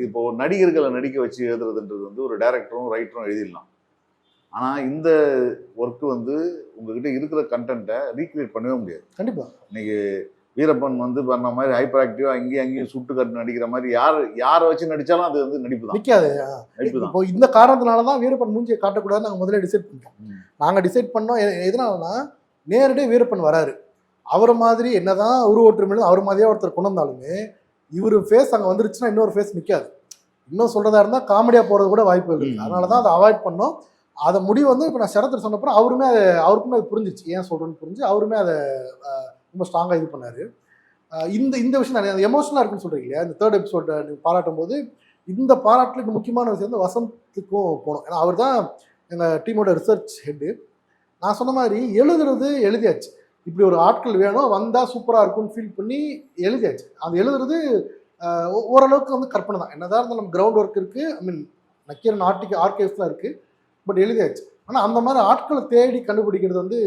இப்போ நடிகர்களை நடிக்க வச்சு எழுதுறதுன்றது வந்து ஒரு டைரக்டரும் ரைட்டரும் எழுதிடலாம். ஆனால் இந்த ஒர்க்கு வந்து உங்ககிட்ட இருக்கிற கண்டென்ட்டை ரீக்ரியேட் பண்ணவே முடியாது. கண்டிப்பாக. இன்னைக்கு வீரப்பன் வந்து பண்ண மாதிரி ஹைப்பர் ஆக்டிவாக இங்கேயும் அங்கேயும் சுட்டு கட்டு நடிக்கிற மாதிரி யாரை வச்சு நடித்தாலும் அது வந்து நடிப்பு தான், நிற்காது. நடிப்பு தான். இப்போ இந்த காரணத்தினால தான் வீரப்பன் மூஞ்சியை காட்டக்கூடாது நாங்கள் முதல்ல டிசைட் பண்ணிட்டோம். நாங்கள் டிசைட் பண்ணோம் எதனாலனா, நேரடியாக வீரப்பன் வராரு, அவரை மாதிரி என்னதான் உருவொற்றுமையிலும் அவர் மாதிரியாக ஒருத்தர் கொண்டு வந்தாலுமே இவர் ஃபேஸ் அங்கே வந்துருச்சுன்னா இன்னொரு ஃபேஸ் நிற்காது. இன்னும் சொல்கிறதா இருந்தால் காமெடியாக போகிறது கூட வாய்ப்பு இருக்குது. அதனால தான் அதை அவாய்ட் பண்ணோம். அதை முடிவு வந்து இப்போ நான் சரத்தில் சொன்னப்பறம் அவருக்குமே அது புரிஞ்சிச்சு, ஏன் சொல்கிறேன்னு புரிஞ்சு அவருமே அதை ரொம்ப ஸ்ட்ராங்காக இது பண்ணார். இந்த விஷயம் நிறைய எமோஷனலாக இருக்குன்னு சொல்கிறீங்க இல்லையா, இந்த 3rd எபிசோட நீங்கள் பாராட்டும் போது இந்த பாராட்டுக்கு முக்கியமான விஷயம் வந்து வசந்துக்கும் போகணும். ஏன்னா அவர் தான் எங்கள் டீமோட ரிசர்ச் ஹெட்டு. நான் சொன்ன மாதிரி எழுதியாச்சு, இப்படி ஒரு ஆட்கள் வேணும், வந்தால் சூப்பராக இருக்கும்னு ஃபீல் பண்ணி எழுதியாச்சு. அது எழுதுறது ஓரளவுக்கு வந்து கற்பனை தான். என்னதான் இருந்தாலும் நம்ம கிரவுண்ட் ஒர்க் இருக்குது, ஐ மீன் நக்கீரன் ஆர்கைவ்ஸ்லாம் இருக்குது, பட் எழுதியாச்சு. ஆனால் அந்த மாதிரி ஆட்களை தேடி கண்டுபிடிக்கிறது வந்து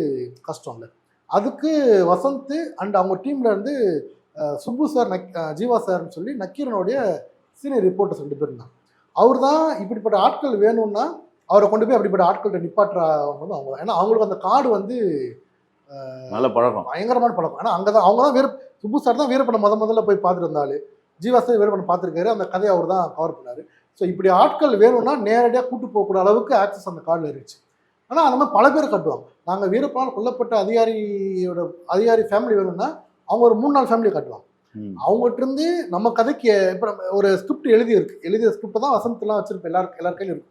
கஷ்டம் இல்லை. அதுக்கு வசந்த் அண்ட் அவங்க டீமில் இருந்து சுப்பு சார், ஜீவா சார்னு சொல்லி நக்கீரனுடைய சீனியர் ரிப்போர்ட்டர்ஸ் 2 பேர் இருந்தாங்க. அவர் தான் இப்படிப்பட்ட ஆட்கள் வேணும்னா அவரை கொண்டு போய் அப்படிப்பட்ட ஆட்கள்கிட்ட நிப்பாட்டுறவங்க வந்து அவங்க. ஏன்னா அவங்களுக்கு அந்த கார்டு வந்து நல்ல பழக்கம், பயங்கரமான பழக்கம். ஏன்னா அங்கே தான் அவங்க தான் சுப்பு சார் தான் வீரப்பனை முதல்ல போய் பார்த்துட்டு இருந்தாலும், ஜீவா சார் வீரப்பனை பார்த்துருக்காரு, அந்த கதையை அவர் தான் கவர் பண்ணார். ஸோ இப்படி ஆட்கள் வேணும்னா நேரடியாக கூட்டு போகக்கூடிய அளவுக்கு ஆக்சஸ் அந்த கார்டில் இருந்துச்சு. ஆனால் அந்த மாதிரி பல பேர் கட்டுவாங்க. நாங்கள் வீரப்பனால் கொல்லப்பட்ட அதிகாரி ஃபேமிலி வேணும்னா அவங்க ஒரு 3-4 ஃபேமிலியை காட்டுவாங்க. அவங்ககிட்ட இருந்து நம்ம கதைக்கு இப்போ ஒரு ஸ்கிரிப்ட் எழுதிய ஸ்கிரிப்டை தான் வசந்தெல்லாம் வச்சிருப்போம், எல்லார் கையிலும் இருக்கும்.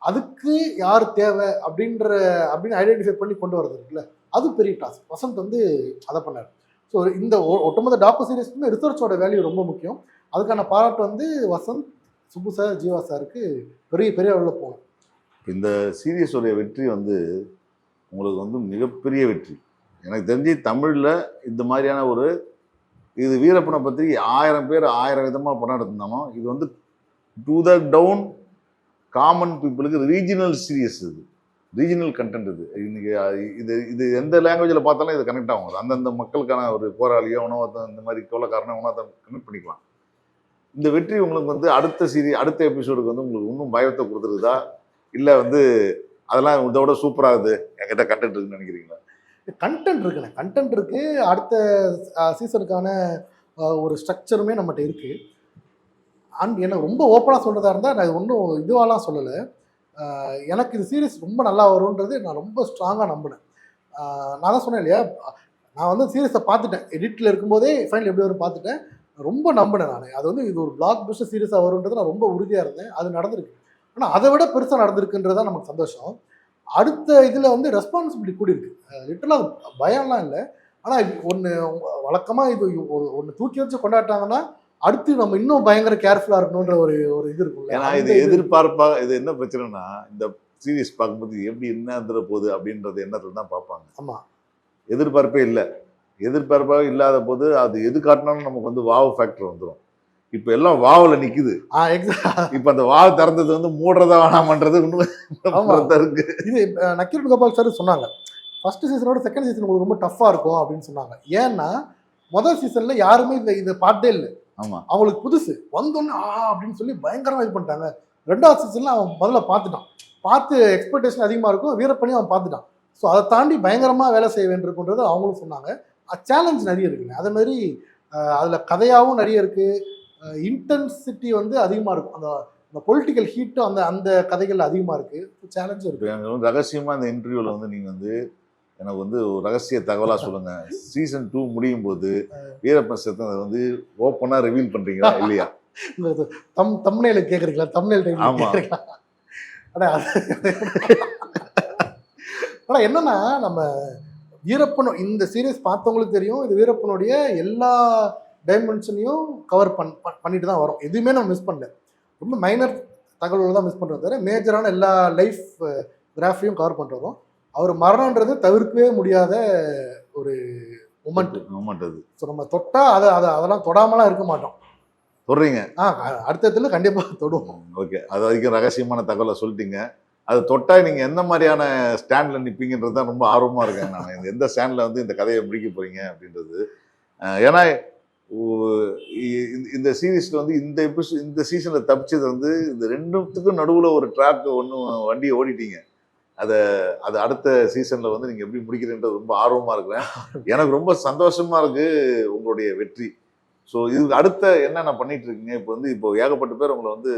அதுக்கு யார் தேவை அப்படின்னு ஐடென்டிஃபை பண்ணி கொண்டு வரது இருக்குல்ல, அது பெரிய டாஸ்க். வசந்த் வந்து அதை பண்ணார். ஸோ இந்த ஒட்டுமொத்த டாக்கு சீரீஸ்க்குமே ரிசர்ச்சோட வேல்யூ ரொம்ப முக்கியம். அதுக்கான பாராட்டு வந்து வசந்த், சுப்பு சார், ஜீவா சாருக்கு பெரிய அளவில் போகணும். இந்த சீரியஸோடைய வெற்றி வந்து உங்களுக்கு வந்து மிகப்பெரிய வெற்றி. எனக்கு தெரிஞ்சு தமிழில் இந்த மாதிரியான இது வீரப்பனை பற்றி 1000 பேர் 1000 விதமாக படம் எடுத்திருந்தாலும் இது வந்து டு த டவுன் காமன் பீப்புளுக்கு ரீஜினல் சீரியஸ், இது ரீஜினல் கண்டென்ட். இன்னைக்கு இது எந்த லாங்குவேஜில் பார்த்தாலும் இது கனெக்ட் ஆகும். அந்தந்த மக்களுக்கான ஒரு போராளியோ உணவத்தை இந்த மாதிரி கொலைக்காரனோ உணவத்தை கனெக்ட் பண்ணிக்கலாம். இந்த வெற்றி உங்களுக்கு வந்து அடுத்த எபிசோடுக்கு வந்து உங்களுக்கு இன்னும் பயத்தை கொடுத்துருதா, இல்லை வந்து அதெல்லாம் இதோட சூப்பராக இருக்குது என்கிட்ட கண்டென்ட் இருக்குன்னு நினைக்கிறீங்களா? கண்டென்ட் இருக்குது. அடுத்த சீசனுக்கான ஒரு ஸ்ட்ரக்சருமே நம்மகிட்ட இருக்குது. அண்ட் எனக்கு ரொம்ப ஓப்பனாக சொல்கிறதா இருந்தால், நான் ஒன்றும் இதுவாலாம் சொல்லலை, எனக்கு இது சீரீஸ் ரொம்ப நல்லா வரும்ன்றது நான் ரொம்ப ஸ்ட்ராங்காக நம்பினேன். நான் தான் சொன்னேன் இல்லையா, நான் வந்து சீரீஸை பார்த்துட்டேன், எடிட்டில் இருக்கும்போதே ஃபைனல் எப்படி வரும் பார்த்துட்டேன், ரொம்ப நம்பினேன் நான். அது வந்து இது ஒரு பிளாக் பஸ்டர் சீரீஸாக வரும்ன்றது நான் ரொம்ப உறுதியாக இருந்தேன். அது நடந்திருக்கு. ஆனால் அதை விட பெருசாக நடந்திருக்குன்றதான் நமக்கு சந்தோஷம். அடுத்த இதில் வந்து ரெஸ்பான்சிபிலிட்டி கூடி இருக்குது. லிட்டரலாக பயம்லாம் இல்லை, ஆனால் ஒன்று வழக்கமாக இது ஒன்று தூக்கி வச்சு கொண்டாட்டாங்கன்னா அடுத்து நம்ம இன்னும் பயங்கர கேர்ஃபுல்லாக இருக்கணுன்ற ஒரு ஒரு இது இருக்குல்ல. ஏன்னா இது எதிர்பார்ப்பா, இது என்ன பிரச்சனைனா இந்த சீரிஸ் பார்க்கும்போது எப்படி என்ன இருந்துட போகுது அப்படின்றது எண்ணத்துல தான் பார்ப்பாங்க. ஆமாம், எதிர்பார்ப்பே இல்லை. எதிர்பார்ப்பாக இல்லாத போது அது எது காட்டினாலும் நமக்கு வந்து வாவ் ஃபேக்டர் வந்துடும். இப்போ எல்லாம் வாவில் நிற்குது. இப்போ அந்த வாவ் திறந்தது வந்து மூடுறதா வேணாமன்றது இன்னும் இருக்கு. இது நக்கீரன் கோபால் சார் சொன்னாங்க, ஃபர்ஸ்ட் சீசனோட செகண்ட் சீசன் உங்களுக்கு ரொம்ப டஃப்பாக இருக்கும் அப்படின்னு சொன்னாங்க. ஏன்னா முதல் சீசனில் யாருமே இதை பார்த்தே இல்லை. ஆமாம், அவங்களுக்கு புதுசு வந்தோன்னு அப்படின்னு சொல்லி பயங்கரமாக இது பண்ணிட்டாங்க. ரெண்டாவது சீசனில் அவன் முதல்ல பார்த்துட்டான், பார்த்து எக்ஸ்பெக்டேஷன் அதிகமாக இருக்கும், வீரப்பனையும் அவன் பார்த்துட்டான். ஸோ அதை தாண்டி பயங்கரமாக வேலை செய்ய வேண்டியிருக்குன்றது அவங்களும் சொன்னாங்க. சேலஞ்ச் நிறைய இருக்குங்க. அதே மாதிரி அதில் கதையாகவும் நிறைய இருக்குது, இன்டென்சிட்டி வந்து அதிகமாக இருக்கும். அந்த பொலிட்டிக்கல் ஹீட்டும் அந்த அந்த கதைகள் அதிகமாக இருக்குது, சேலஞ்சும் இருக்குது. எனக்கு வந்து ரகசியமாக இந்த இன்டர்வியூவில் வந்து நீங்கள் வந்து எனக்கு வந்து ஒரு ரகசிய தகவலாக சொல்லுங்கள். சீசன் 2 முடியும் போது வீரப்பன் செத்ததை வந்து ஓப்பனாக ரிவீல் பண்ணுறீங்களா இல்லையா? தம்ப்நெயில கேட்குறீங்களா? தம்ப்நெயில் கேட்குறீங்களா? ஆனால் என்னன்னா, நம்ம வீரப்பன் இந்த சீரியஸ் பார்த்தவங்களுக்கு தெரியும், இது வீரப்பனுடைய எல்லா டைமென்ஷனையும் கவர் பண்ணிட்டு தான் வரும். எதுவுமே நம்ம மிஸ் பண்ணல. ரொம்ப மைனர் தகவல்கள் தான் மிஸ் பண்ணுறது தவிர மேஜரான எல்லா லைஃப் கிராஃபையும் கவர் பண்ணிட்டு வரும். அவர் மரணன்றது தவிர்க்கவே முடியாத ஒரு மொமெண்ட் அது. ஸோ நம்ம தொட்டா அதெல்லாம் தொடாமலாம் இருக்க மாட்டோம். சொல்றீங்க? அடுத்ததுல கண்டிப்பாக தொடுவோம். ஓகே, அது வரைக்கும் ரகசியமான தகவலை சொல்லிட்டீங்க. அது தொட்டா நீங்க எந்த மாதிரியான ஸ்டாண்ட்ல நிற்பீங்கன்றது தான் ரொம்ப ஆர்வமா இருக்கேன் நான். எந்த ஸ்டாண்ட்ல வந்து இந்த கதையை முடிக்க போறீங்க அப்படின்றது. ஏன்னா இந்த சீரீஸ்ல வந்து இந்த சீசன்ல தப்பிச்சது வந்து இந்த ரெண்டுத்துக்கும் நடுவுல ஒரு ட்ராக் ஒன்று வண்டியை ஓடிட்டீங்க. அது அடுத்த சீசன்ல வந்து நீங்க எப்படி முடிக்கிறீன்றது ரொம்ப ஆர்வமா இருக்கிறேன். எனக்கு ரொம்ப சந்தோஷமா இருக்கு உங்களுடைய வெற்றி. ஸோ இதுக்கு அடுத்த என்னென்ன பண்ணிட்டு இருக்கீங்க? இப்போ ஏகப்பட்ட பேர் உங்களை வந்து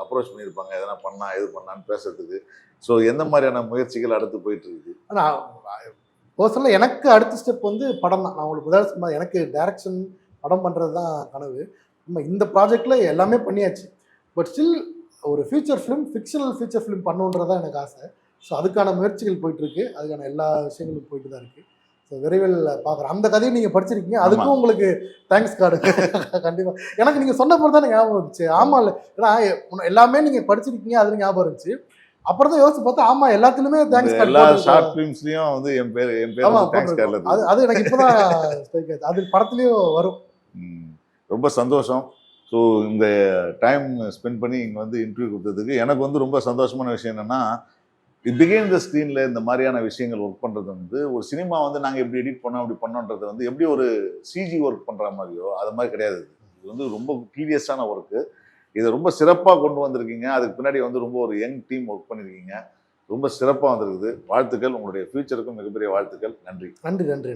அப்ரோச் பண்ணியிருப்பாங்க, எதனா பண்ணா எது பண்ணான்னு பேசுறதுக்கு. ஸோ எந்த மாதிரியான முயற்சிகள் அடுத்து போயிட்டு இருக்குது? ஆனால் பர்சனலாக எனக்கு அடுத்த ஸ்டெப் வந்து படம் தான். நான் உங்களுக்கு உதாரணமாக எனக்கு டைரக்ஷன் படம் பண்ணுறது தான் கனவு. நம்ம இந்த ப்ராஜெக்டில் எல்லாமே பண்ணியாச்சு. பட் ஸ்டில் ஒரு future film, fictional future film பண்ணணுன்றது தான் எனக்கு ஆசை. ஸோ அதுக்கான முயற்சிகள் போயிட்டுருக்கு, அதுக்கான எல்லா விஷயங்களும் போயிட்டு தான் இருக்குது. ஸோ விரைவில் பார்க்குறேன். அந்த கதையை நீங்கள் படிச்சிருக்கீங்க, அதுக்கும் உங்களுக்கு தேங்க்ஸ் கார்டு கண்டிப்பாக. எனக்கு நீங்கள் சொன்ன போது தான் ஞாபகம் இருந்துச்சு. ஆமாம், இல்லை ஏன்னா எல்லாமே நீங்கள் படிச்சிருக்கீங்க, அதுல ஞாபகம் இருந்துச்சு. அப்புறம் தான் யோசிச்சு பார்த்தா ஆமா எல்லாத்துலயுமே தேங்க்ஸ் கார்டு. எல்லா ஷார்ட் ஃபிலிம்ஸ்லயும் வந்து என் பேர் தேங்க்ஸ் கார்டு. அது எனக்கு இப்போதான் ஸ்ட்ரைக் ஆச்சு. அது படத்துலயும் வரும். ரொம்ப சந்தோஷம். ஸோ இந்த டைம் ஸ்பெண்ட் பண்ணி இங்கே வந்து இன்டர்வியூ கொடுத்ததுக்கு எனக்கு வந்து ரொம்ப சந்தோஷமான விஷயம் என்னென்னா, பிகைண்ட் த ஸ்க்ரீனில் இந்த மாதிரியான விஷயங்கள் ஒர்க் பண்ணுறது வந்து ஒரு சினிமா வந்து நாங்கள் எப்படி எடிட் பண்ணோம் அப்படி பண்ணோன்றது வந்து எப்படி ஒரு சிஜி ஒர்க் பண்ணுற மாதிரியோ அது மாதிரி கிடையாது. இது வந்து ரொம்ப டீரியஸான ஒர்க்கு. இதை ரொம்ப சிறப்பாக கொண்டு வந்திருக்கீங்க. அதுக்கு பின்னாடி வந்து ரொம்ப ஒரு யங் டீம் ஒர்க் பண்ணியிருக்கீங்க. ரொம்ப சிறப்பாக வந்திருக்குது. வாழ்த்துக்கள். உங்களுடைய ஃபியூச்சருக்கும் மிகப்பெரிய வாழ்த்துக்கள். நன்றி. நன்றி.